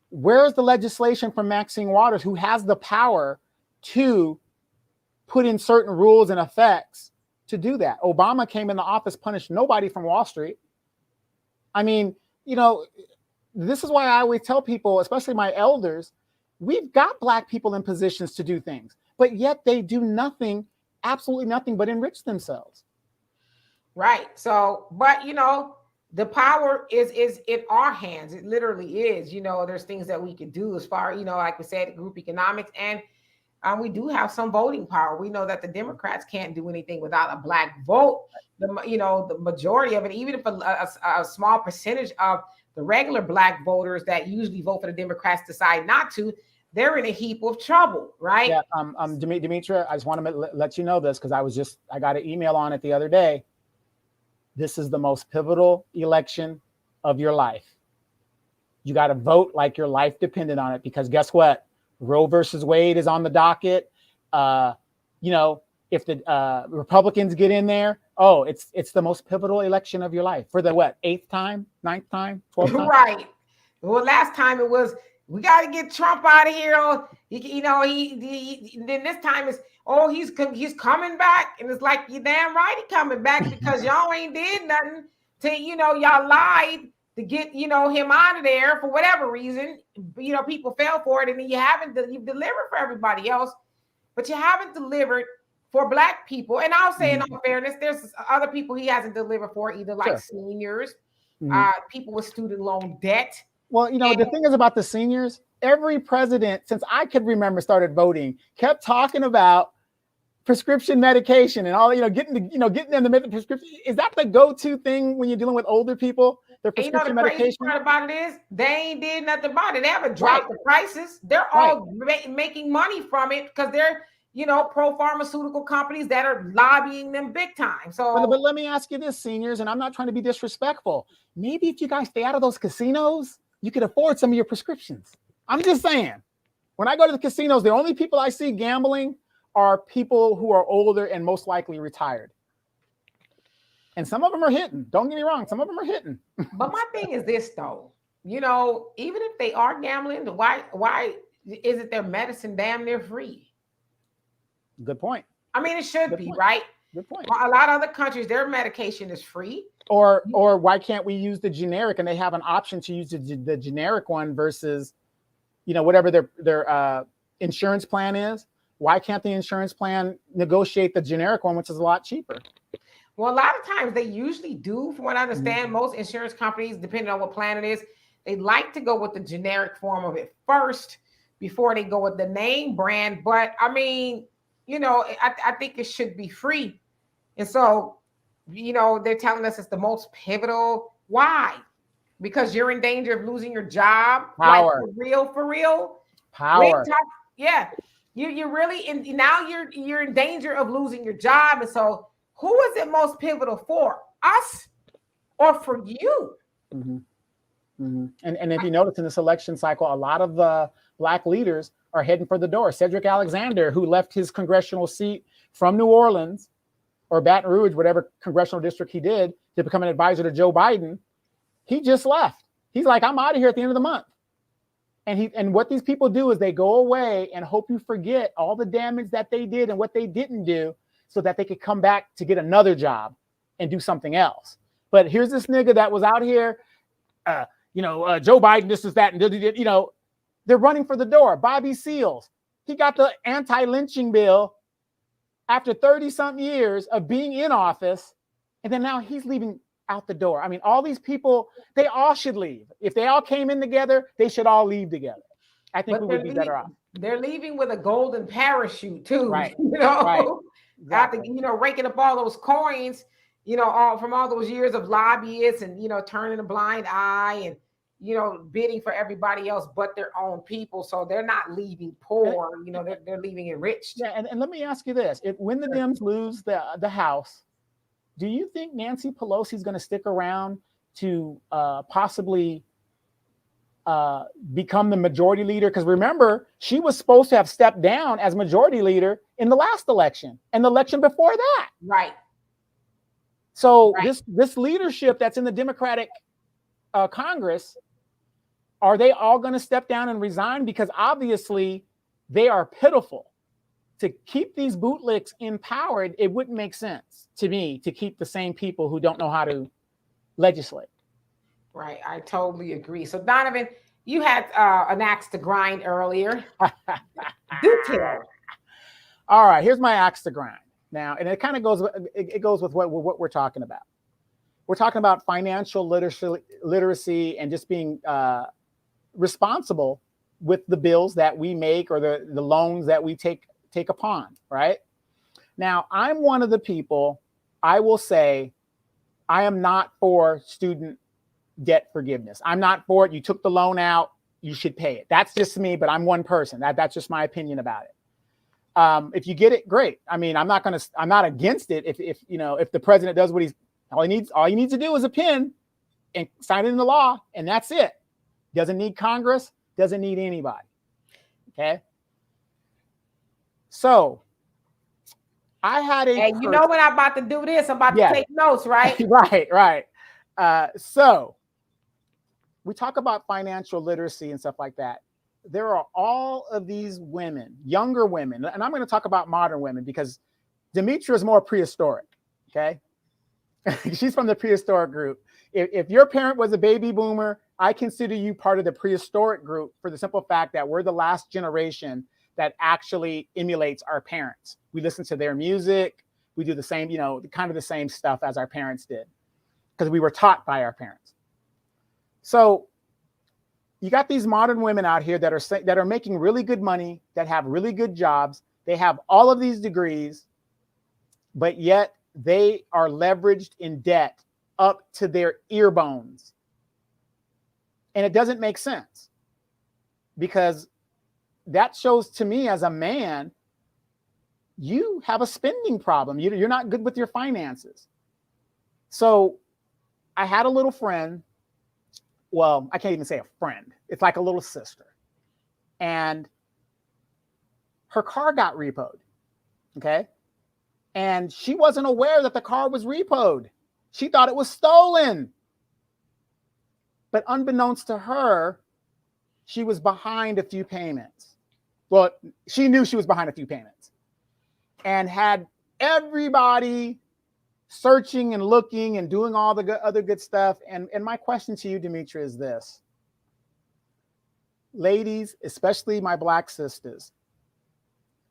where's the legislation from Maxine Waters, who has the power to put in certain rules and effects to do that? Obama came in the office, punished nobody from Wall Street. I mean, this is why I always tell people, especially my elders, we've got Black people in positions to do things, but yet they do nothing, absolutely nothing but enrich themselves. Right. So, but the power is in our hands. It literally is. There's things that we can do as far, like we said, group economics, and we do have some voting power. We know that the Democrats can't do anything without a Black vote. The majority of it, even if a small percentage of the regular Black voters that usually vote for the Democrats decide not to, they're in a heap of trouble, right? Yeah. Demetria, I just want to let you know this because I got an email on it the other day. This is the most pivotal election of your life. You got to vote like your life depended on it, because guess what? Roe versus Wade is on the docket. If the Republicans get in there, it's the most pivotal election of your life for the 8th time, 9th time, 12th time? Right. Well, last time it was, we got to get Trump out of here. Then this time is, he's coming back. And it's like, you damn right he coming back, because y'all ain't did nothing to, y'all lied to get, him out of there for whatever reason. People fell for it, and then you've delivered for everybody else, but you haven't delivered for Black people. And I'll say, in all fairness, there's other people he hasn't delivered for either, like seniors, people with student loan debt. Well, the thing is about the seniors, every president since I could remember started voting kept talking about prescription medication and all, getting them to make the prescription. Is that the go-to thing when you're dealing with older people? Their prescription The medication. crazy part about it is they ain't did nothing about it. They haven't dropped the prices. They're all making money from it because they're, pro-pharmaceutical companies that are lobbying them big time. So, but let me ask you this, seniors, and I'm not trying to be disrespectful. Maybe if you guys stay out of those casinos, you could afford some of your prescriptions. I'm just saying. When I go to the casinos, the only people I see gambling are people who are older and most likely retired. And some of them are hitting. Don't get me wrong. Some of them are hitting. But my thing is this, though. Even if they are gambling, why isn't their medicine damn near free? Good point. I mean, it should be, right? Good point. A lot of other countries, their medication is free. Or why can't we use the generic, and they have an option to use the generic one versus, whatever their insurance plan is? Why can't the insurance plan negotiate the generic one, which is a lot cheaper? Well, a lot of times they usually do. From what I understand, most insurance companies, depending on what plan it is, they like to go with the generic form of it first before they go with the name brand. But I mean, I think it should be free. And so, they're telling us it's the most pivotal. Why? Because you're in danger of losing your job. Power. Like, for real. Power. Yeah. You're really now you're in danger of losing your job. And so who is it most pivotal for? Us or for you. Mm-hmm. Mm-hmm. And if you notice in this election cycle, a lot of the Black leaders are heading for the door. Cedric Alexander, who left his congressional seat from New Orleans or Baton Rouge, whatever congressional district he did, to become an advisor to Joe Biden, he just left. He's like, I'm out of here at the end of the month. And what these people do is they go away and hope you forget all the damage that they did and what they didn't do so that they could come back to get another job and do something else. But here's this nigga that was out here, Joe Biden, this is that, and they're running for the door. Bobby Seals, he got the anti-lynching bill after 30-something years of being in office, and then now he's leaving out the door. I mean, all these people, they all should leave. If they all came in together, they should all leave together. I think we would be better off. They're leaving with a golden parachute too, right? Right. Exactly. After raking up all those coins, from all those years of lobbyists and turning a blind eye and bidding for everybody else but their own people. So they're not leaving poor. They're leaving enriched. Yeah, and let me ask you this: when the Dems lose the House, do you think Nancy Pelosi is going to stick around to possibly become the majority leader? Because remember, she was supposed to have stepped down as majority leader in the last election and the election before that. Right. So this leadership that's in the Democratic Congress, are they all going to step down and resign? Because obviously they are pitiful. To keep these bootlicks empowered, it wouldn't make sense to me to keep the same people who don't know how to legislate. Right. I totally agree. So Donovan, you had an axe to grind earlier. Do tell. All right, here's my axe to grind now, and it kind of goes with what we're talking about. We're talking about financial literacy and just being responsible with the bills that we make or the loans that we take upon, right? Now, I'm one of the people, I will say, I am not for student debt forgiveness. I'm not for it. You took the loan out, you should pay it. That's just me, but I'm one person. That's just my opinion about it. If you get it, great. I mean, I'm not against it. If the president does what all he needs to do is a pen and sign it into law, and that's it. Doesn't need Congress, doesn't need anybody. Okay. So I had and you know when I'm about to do this, I'm about to take notes, right? Right. So we talk about financial literacy and stuff like that. There are all of these women, younger women, and I'm going to talk about modern women because Demetra is more prehistoric. Okay. She's from the prehistoric group. If your parent was a baby boomer, I consider you part of the prehistoric group for the simple fact that we're the last generation that actually emulates our parents. We listen to their music. We do the same, kind of the same stuff as our parents did because we were taught by our parents. So you got these modern women out here that are making really good money, that have really good jobs. They have all of these degrees, but yet they are leveraged in debt up to their ear bones. And it doesn't make sense because that shows to me as a man, you have a spending problem. You're not good with your finances. So I had a little friend. Well, I can't even say a friend. It's like a little sister. And her car got repoed. Okay. And she wasn't aware that the car was repoed. She thought it was stolen. But unbeknownst to her, she was behind a few payments. Well, she knew she was behind a few payments and had everybody searching and looking and doing all the other good stuff. And my question to you, Demetra, is this. Ladies, especially my Black sisters,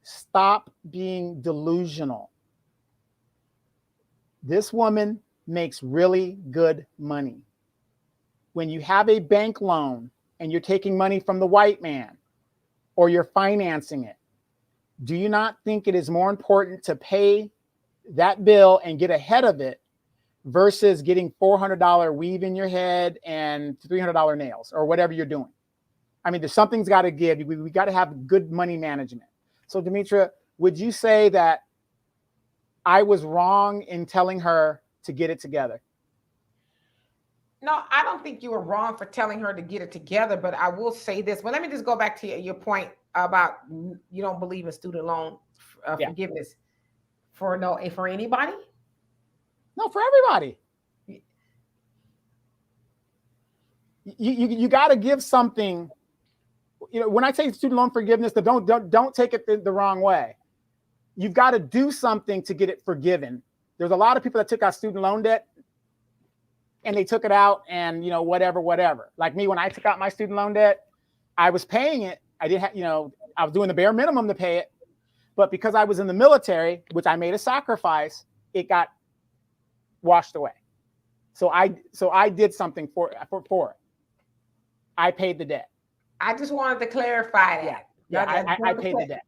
stop being delusional. This woman makes really good money. When you have a bank loan and you're taking money from the white man or you're financing it, do you not think it is more important to pay that bill and get ahead of it versus getting $400 weave in your head and $300 nails or whatever you're doing? I mean, there's something's got to give. We got to have good money management. So, Demetra, would you say that I was wrong in telling her to get it together? No, I don't think you were wrong for telling her to get it together, but I will say this. Well, let me just go back to your point about you don't believe in student loan Yeah. forgiveness for anybody. No, for everybody. You got to give something. You know, when I say student loan forgiveness, don't take it the wrong way. You've got to do something to get it forgiven. There's a lot of people that took out student loan debt and they took it out and, you know, whatever. Like me, when I took out my student loan debt, I was paying it. I didn't have, you know, I was doing the bare minimum to pay it. But because I was in the military, which I made a sacrifice, it got washed away. So I did something for it. I paid the debt. I just wanted to clarify that. Yeah, I paid the debt.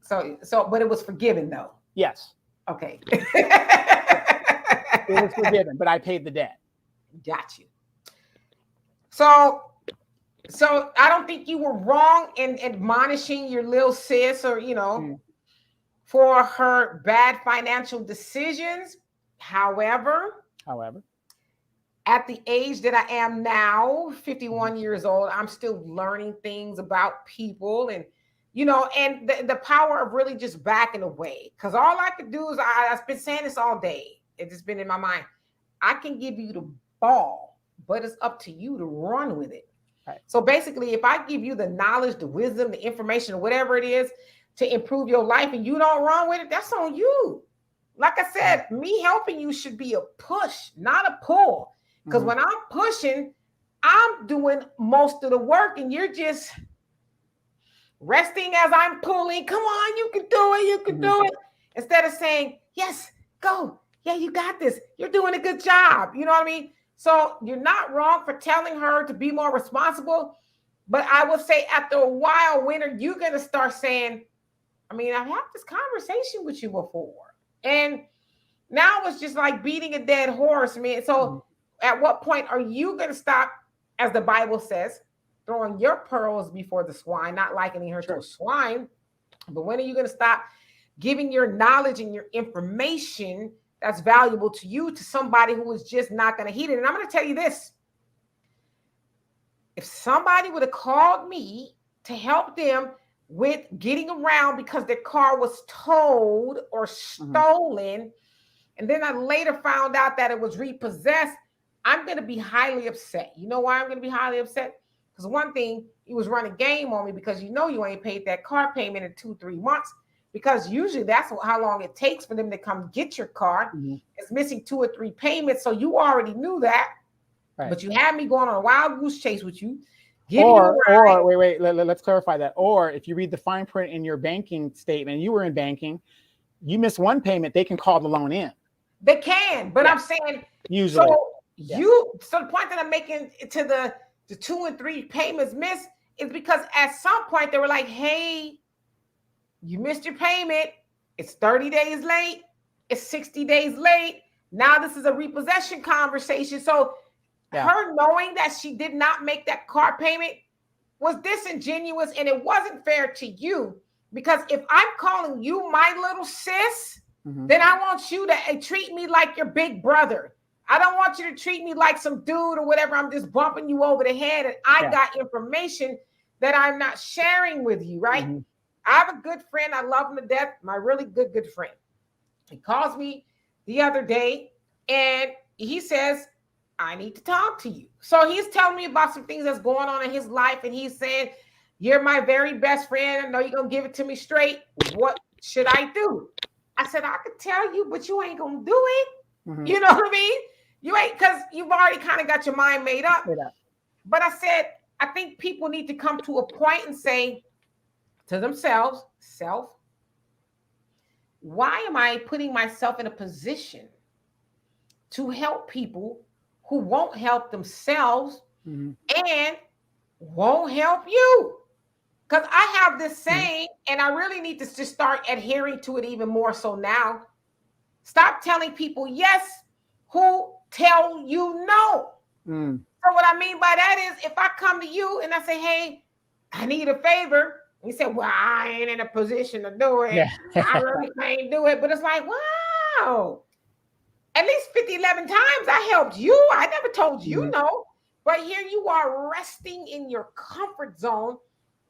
So, but it was forgiven though. Yes. Okay. It was forgiven, but I paid the debt. Got you. So I don't think you were wrong in admonishing your little sis or, you know, for her bad financial decisions. However, at the age that I am now, 51 years old, I'm still learning things about people and, you know, and the power of really just backing away. Because all I could do is, I've been saying this all day. It's just been in my mind. I can give you the ball, but it's up to you to run with it. Right. So basically, if I give you the knowledge, the wisdom, the information, whatever it is to improve your life and you don't run with it, that's on you. Like I said, me helping you should be a push, not a pull. Because when I'm pushing, I'm doing most of the work and you're just resting as I'm pulling. Come on, you can do it. You can do it. Instead of saying, yes, go. Yeah, you got this. You're doing a good job. You know what I mean? So you're not wrong for telling her to be more responsible. But I will say after a while, when are you going to start saying, I mean, I've had this conversation with you before. And now it's just like beating a dead horse, man. So at what point are you going to stop, as the Bible says, throwing your pearls before the swine, not likening her to a swine? But when are you going to stop giving your knowledge and your information that's valuable to you to somebody who is just not going to heed it? And I'm going to tell you this. If somebody would have called me to help them with getting around because their car was towed or stolen, and then I later found out that it was repossessed, I'm going to be highly upset. You know why I'm going to be highly upset? Because one thing, he was running game on me because you know you ain't paid that car payment in 2-3 months. Because usually that's how long it takes for them to come get your car. It's missing 2 or 3 payments. So you already knew that. Right. But you had me going on a wild goose chase with you. Or wait, let's clarify that. Or if you read the fine print in your banking statement, you were in banking, you miss one payment, they can call the loan in. They can, but I'm saying usually. So the point that I'm making to the 2 and 3 payments missed is because at some point they were like, hey, you missed your payment. It's 30 days late. It's 60 days late. Now this is a repossession conversation. So her knowing that she did not make that car payment was disingenuous, and it wasn't fair to you. Because if I'm calling you my little sis, then I want you to treat me like your big brother. I don't want you to treat me like some dude or whatever. I'm just bumping you over the head, and I got information that I'm not sharing with you, right? I have a good friend. I love him to death. My really good friend. He calls me the other day and he says, I need to talk to you. So he's telling me about some things that's going on in his life. And he's saying, you're my very best friend. I know you're going to give it to me straight. What should I do? I said, I could tell you, but you ain't going to do it. You know what I mean? You ain't, because you've already kind of got your mind made up. But I said, I think people need to come to a point and say, to themselves, why am I putting myself in a position to help people who won't help themselves and won't help you? Because I have this saying, and I really need to just start adhering to it even more so now. Stop telling people yes who tell you no. So what I mean by that is, if I come to you and I say, hey, I need a favor, you say, well, I ain't in a position to do it. I really can't do it. But it's like, wow, at least 50, 11 times I helped you. I never told you no. But here you are resting in your comfort zone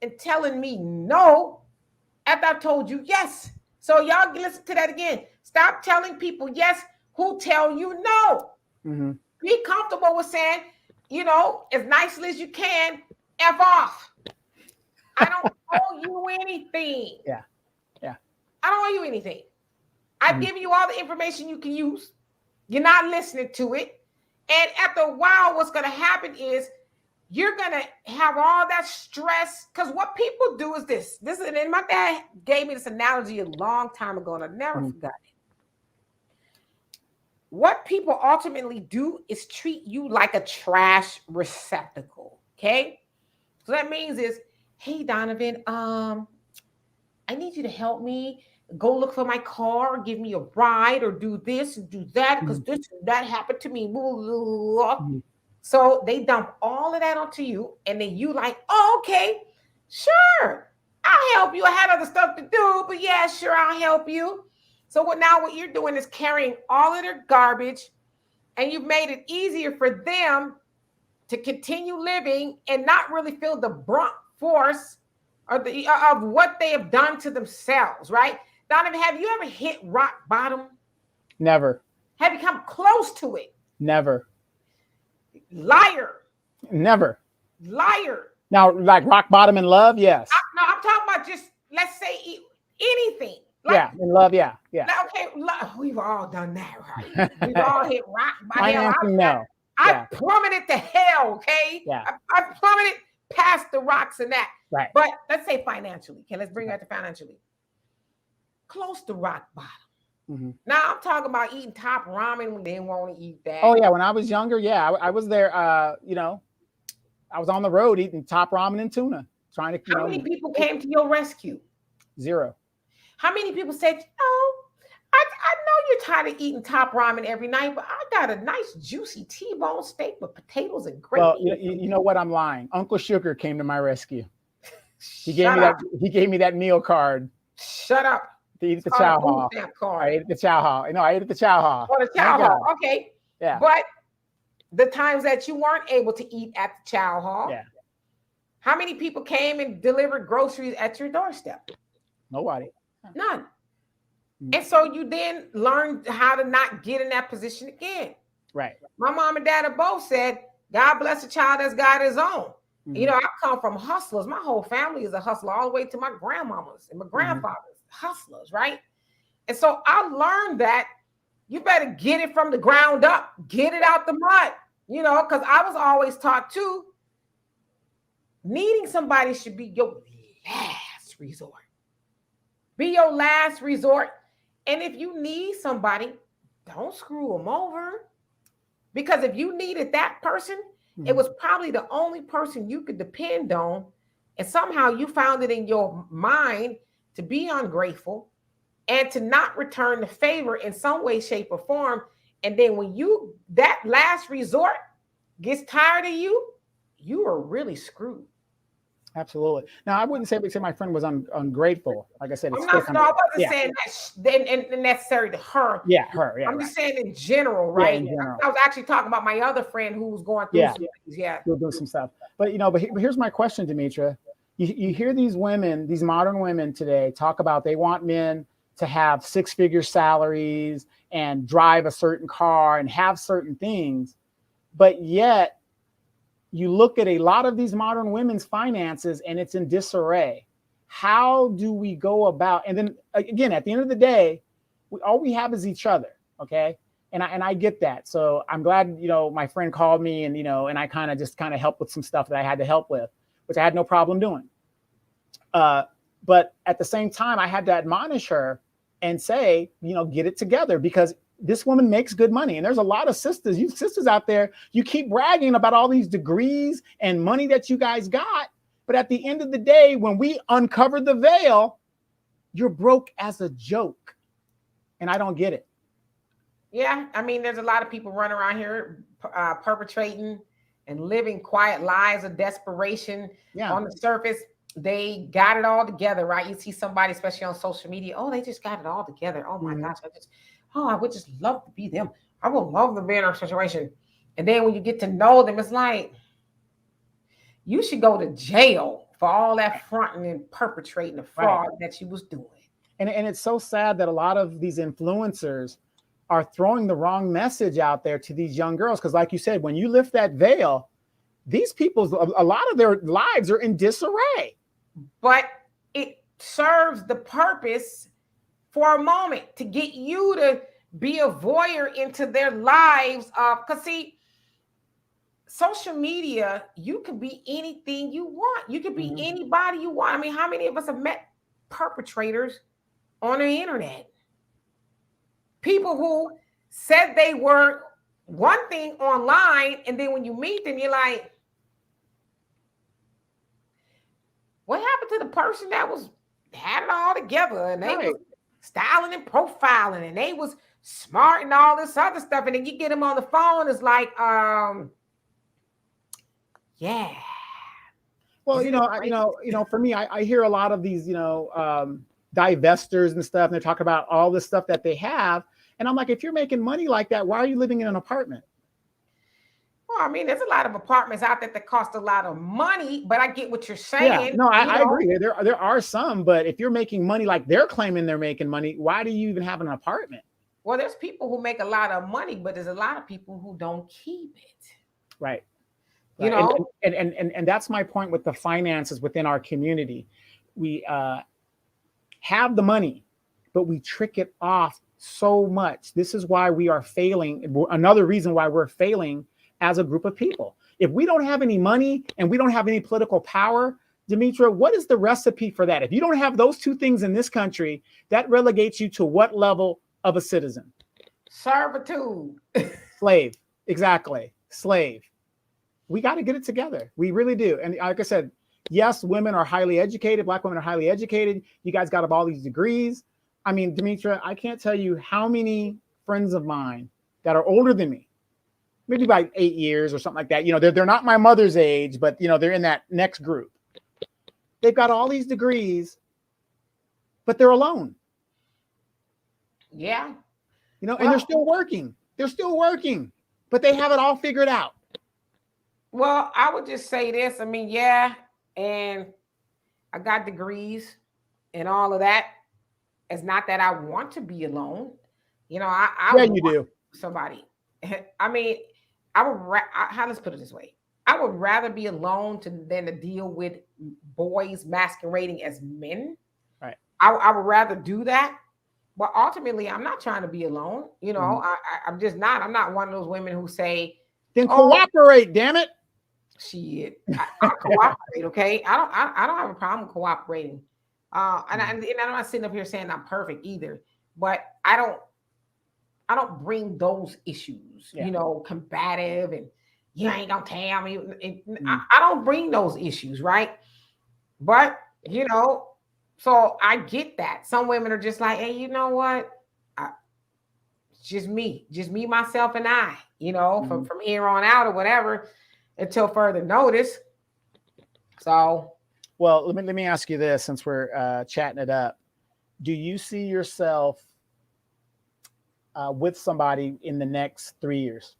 and telling me no after I told you yes. So y'all listen to that again. Stop telling people yes who tell you no. Mm-hmm. Be comfortable with saying, as nicely as you can, F off. I don't owe you anything. Yeah. Yeah. I don't owe you anything. I've given you all the information you can use. You're not listening to it. And after a while, what's going to happen is you're going to have all that stress. Because what people do is this. And my dad gave me this analogy a long time ago, and I never forgot it. What people ultimately do is treat you like a trash receptacle. Okay? So that means is, hey, Donovan, I need you to help me go look for my car, or give me a ride, or do this and do that, because this and that happened to me. So they dump all of that onto you, and then you like, oh, okay, sure, I'll help you. I had other stuff to do, but yeah, sure, I'll help you. So what you're doing is carrying all of their garbage, and you've made it easier for them to continue living and not really feel the brunt force of what they have done to themselves, right? Donovan, have you ever hit rock bottom? Never. Have you come close to it? Never. Liar. Never. Liar. Now, like rock bottom in love, yes. I'm talking about just, let's say, anything. Like, in love, yeah. Okay, we've all done that, right? We've all hit rock bottom. No. I plummeted to hell, okay? Yeah. I plummeted past the rocks and that. Right. But let's say financially. Okay, let's bring that to financially. Close to rock bottom. Mm-hmm. Now I'm talking about eating top ramen when they didn't want to eat that. Oh yeah, when I was younger, I was there. I was on the road eating top ramen and tuna, trying to. How many people came to your rescue? 0. How many people said, I know you're tired of eating top ramen every night, but I got a nice juicy T-bone steak with potatoes and gravy. Well, you know what? I'm lying. Uncle Sugar came to my rescue. He gave me that meal card. Shut up. To eat at the chow hall. I ate at the chow hall. No, I ate at the chow hall. Oh, the chow hall. Okay. Yeah. But the times that you weren't able to eat at the chow hall, how many people came and delivered groceries at your doorstep? Nobody. None. Mm-hmm. And so you then learned how to not get in that position again. Right. My mom and dad have both said, God bless a child that's got his own. Mm-hmm. I come from hustlers. My whole family is a hustler, all the way to my grandmamas and my grandfathers. Hustlers, right? And so I learned that you better get it from the ground up, get it out the mud, because I was always taught too, needing somebody should be your last resort. Be your last resort. And if you need somebody, don't screw them over. Because if you needed that person, it was probably the only person you could depend on. And somehow you found it in your mind to be ungrateful and to not return the favor in some way, shape, or form. And then when that last resort gets tired of you, you are really screwed. Absolutely. Now, I wouldn't say my friend was ungrateful. Like I said, I wasn't saying that necessary to her. Yeah, her. Yeah, I'm just saying in general, right? Yeah, in general. I was actually talking about my other friend who was going through some things. Yeah, still doing some stuff. But but here's my question, Demetra. You hear these women, these modern women today, talk about they want men to have 6-figure salaries and drive a certain car and have certain things, but yet you look at a lot of these modern women's finances and it's in disarray. How do we go about? And then again, at the end of the day, all we have is each other. Okay. And I get that. So I'm glad, my friend called me and, and I kind of helped with some stuff that I had to help with, which I had no problem doing. But at the same time, I had to admonish her and say, get it together, because this woman makes good money. And there's a lot of you sisters out there, you keep bragging about all these degrees and money that you guys got. But at the end of the day, when we uncover the veil, you're broke as a joke. And I don't get it. Yeah. I mean, there's a lot of people running around here perpetrating and living quiet lives of desperation. On the surface. They got it all together, right? You see somebody, especially on social media, oh, they just got it all together. Oh my gosh, I would just love to be them. I would love to be in a situation. And then when you get to know them, it's like you should go to jail for all that fronting and perpetrating the Right. fraud that you was doing. And it's so sad that a lot of these influencers are throwing the wrong message out there to these young girls. Because like you said, when you lift that veil, these people's, a lot of their lives are in disarray. But it serves the purpose for a moment to get you to be a voyeur into their lives. Because see, social media, you can be anything you want. You can be anybody you want. I mean, how many of us have met perpetrators on the internet? People who said they were one thing online, and then when you meet them, you're like, what happened to the person that had it all together and they was styling and profiling and they was smart and all this other stuff, and then you get them on the phone, it's like, yeah. Well, for me, I hear a lot of these, divestors and stuff, and they're talking about all this stuff that they have. And I'm like, if you're making money like that, why are you living in an apartment? Well, I mean, there's a lot of apartments out there that cost a lot of money, but I get what you're saying. Yeah, no, I agree. There are some, but if you're making money like they're claiming they're making money, why do you even have an apartment? Well, there's people who make a lot of money, but there's a lot of people who don't keep it. Right. You know, and that's my point with the finances within our community. We have the money, but we trick it off so much. This is why we are failing. Another reason why we're failing as a group of people. If we don't have any money and we don't have any political power, Demetra, what is the recipe for that? If you don't have those two things in this country, that relegates you to what level of a citizen? Servitude. Slave. Exactly. Slave. We got to get it together. We really do. And like I said, yes, women are highly educated. Black women are highly educated. You guys got all these degrees. I mean, Demetra, I can't tell you how many friends of mine that are older than me, maybe by 8 years or something like that. They're not my mother's age, but they're in that next group. They've got all these degrees, but they're alone. Yeah. And they're still working. They're still working, but they have it all figured out. Well, I would just say this. I mean, yeah, and I got degrees and all of that. It's not that I want to be alone. I you do. Somebody. I mean, let's put it this way. I would rather be alone than to deal with boys masquerading as men. Right. I would rather do that. But ultimately, I'm not trying to be alone. I'm just not. I'm not one of those women who say, then cooperate, damn it. Shit, I cooperate, okay? I don't have a problem cooperating. And I'm not sitting up here saying I'm perfect either, but I don't bring those issues, combative and you ain't gonna tell me. I don't bring those issues, right? But so I get that. Some women are just like, hey, you know what? It's just me, myself, and I, from here on out or whatever, until further notice. So, well, let me ask you this, since we're chatting it up. Do you see yourself with somebody in the next 3 years?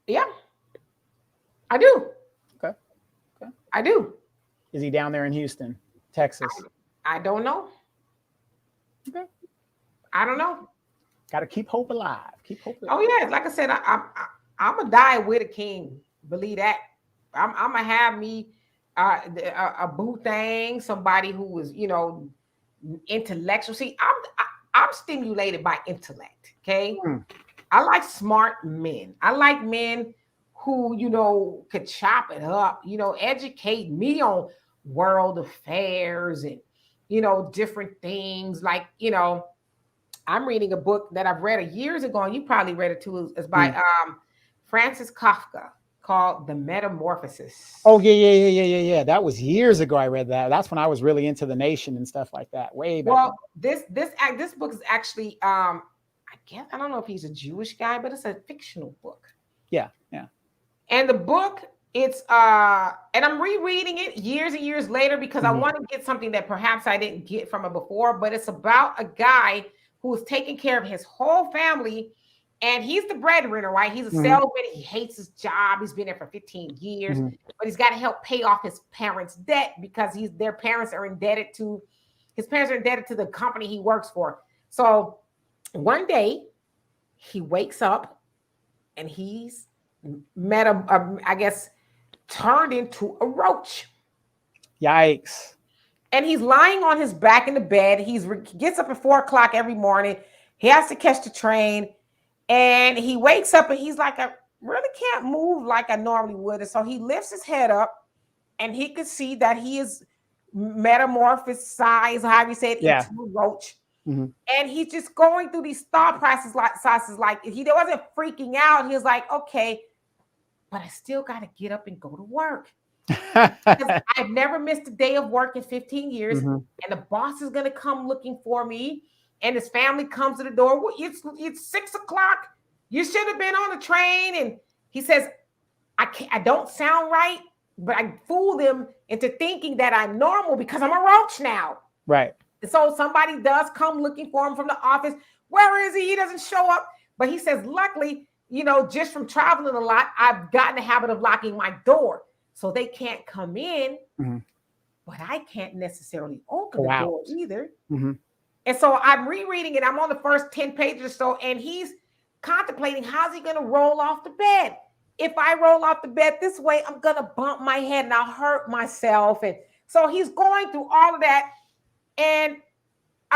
Yeah, I do. Okay. I do. Is he down there in Houston, Texas? I don't know. Okay. I don't know. Got to keep hope alive. Oh yeah, like I said, I'm gonna die with a king. Believe that. I'm gonna have me a boo thing, somebody who was intellectual. See, I'm stimulated by intellect. Okay, I like smart men. I like men who could chop it up. Educate me on world affairs and different things. Like I'm reading a book that I've read years ago, and you probably read it too. It's by Francis Kafka, called The Metamorphosis. Oh, yeah. That was years ago I read that. That's when I was really into the nation and stuff like that. Way back. Well, this book is actually, I guess, I don't know if he's a Jewish guy, but it's a fictional book. Yeah. And the book, it's, and I'm rereading it years and years later because I want to get something that perhaps I didn't get from it before, but it's about a guy who was taking care of his whole family And he's the breadwinner, right? He's a salesman. He hates his job. He's been there for 15 years, but he's got to help pay off his parents' debt because their parents are indebted to his parents are indebted to the company he works for. So one day he wakes up and he's met I guess, turned into a roach. Yikes. And he's lying on his back in the bed. He gets up at 4 o'clock every morning. He has to catch the train. And he wakes up and he's like, I really can't move like I normally would. And so he lifts his head up and he could see that he is metamorphosed size, however you say it, into a roach. And he's just going through these thought processes like he wasn't freaking out. He was like, okay, but I still got to get up and go to work. I've never missed a day of work in 15 years. And the boss is going to come looking for me. And his family comes to the door. Well, it's 6 o'clock. You should have been on the train. And he says, I don't sound right, but I fool them into thinking that I'm normal because I'm a roach now. Right. And so somebody does come looking for him from the office. Where is he? He doesn't show up. But he says, luckily, just from traveling a lot, I've gotten the habit of locking my door so they can't come in. But I can't necessarily open the door either. And so I'm rereading it. I'm on the first 10 pages or so, and he's contemplating how's he going to roll off the bed. If I roll off the bed this way, I'm going to bump my head and I'll hurt myself. And so he's going through all of that. And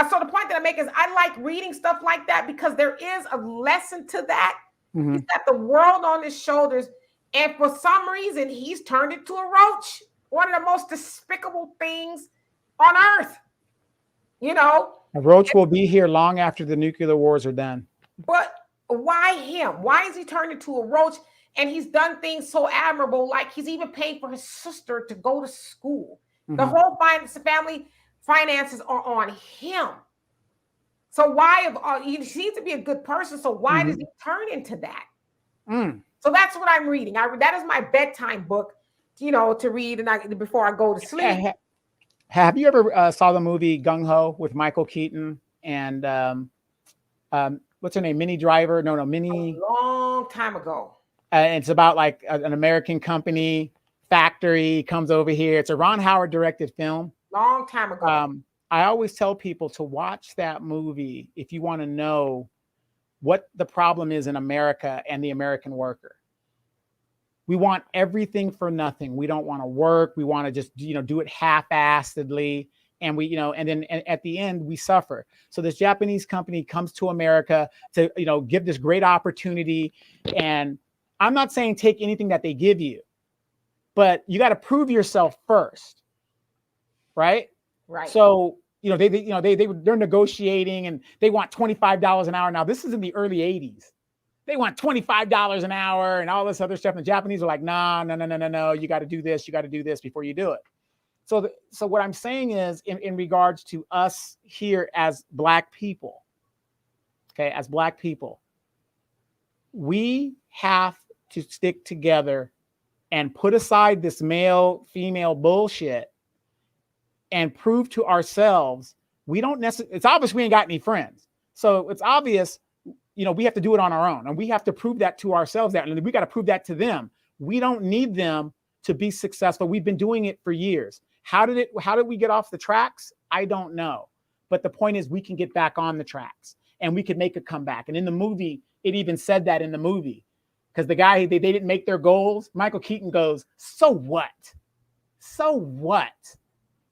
so the point that I make is I like reading stuff like that because there is a lesson to that. He's got the world on his shoulders. And for some reason, he's turned into a roach. One of the most despicable things on earth. A roach will be here long after the nuclear wars are done. But why him? Why is he turned into a roach? And he's done things so admirable, like he's even paid for his sister to go to school. The whole family finances are on him. So he seems to be a good person. So why does he turn into that? So that's what I'm reading. That is my bedtime book, to read before I go to sleep. Have you ever saw the movie Gung Ho with Michael Keaton and what's her name? Minnie Driver? No, Minnie. A long time ago. It's about like an American company factory comes over here. It's a Ron Howard directed film. Long time ago. I always tell people to watch that movie if you want to know what the problem is in America and the American worker. We want everything for nothing. We don't want to work. We want to just, do it half-assedly. And and then at the end, we suffer. So this Japanese company comes to America to, give this great opportunity. And I'm not saying take anything that they give you, but you got to prove yourself first. Right. Right. So, they're negotiating and they want $25 an hour. Now, this is in the early 80s. They want $25 an hour and all this other stuff. And the Japanese are like, no. You got to do this. You got to do this before you do it. So what I'm saying is in regards to us here as Black people, as Black people, we have to stick together and put aside this male-female bullshit and prove to ourselves we don't necessarily, it's obvious we ain't got any friends. So it's obvious, we have to do it on our own and we have to prove that to ourselves and we got to prove that to them. We don't need them to be successful. We've been doing it for years. How did we get off the tracks? I don't know. But the point is we can get back on the tracks and we can make a comeback. And in the movie, it even said that in the movie because the guy, they didn't make their goals. Michael Keaton goes, so what? So what?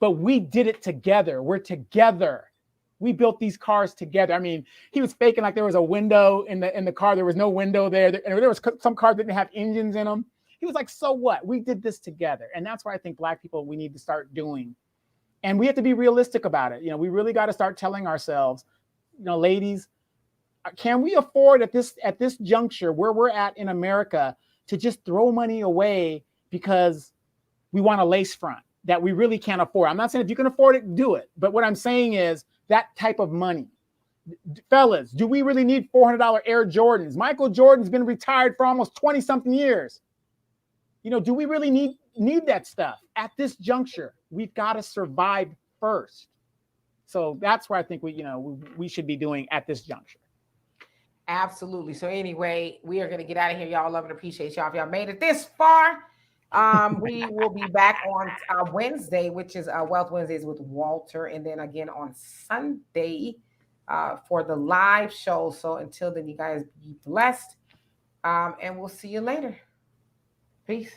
But we did it together. We're together. We built these cars together. I mean, he was faking like there was a window in the car. There was no window there. And there was some cars that didn't have engines in them. He was like, so what? We did this together. And that's what I think Black people, we need to start doing. And we have to be realistic about it. We really got to start telling ourselves, ladies, can we afford at this juncture where we're at in America to just throw money away because we want a lace front that we really can't afford? I'm not saying if you can afford it, do it. But what I'm saying is that type of money. Fellas, do we really need $400 Air Jordans? Michael Jordan's been retired for almost 20 something years. Do we really need that stuff at this juncture? We've got to survive first. So that's where I think we should be doing at this juncture. Absolutely. So anyway, we are going to get out of here. Y'all love and appreciate y'all. If y'all made it this far, we will be back on Wednesday, which is Wealth Wednesdays with Walter, and then again on Sunday for the live show. So until then, you guys be blessed, and we'll see you later. Peace.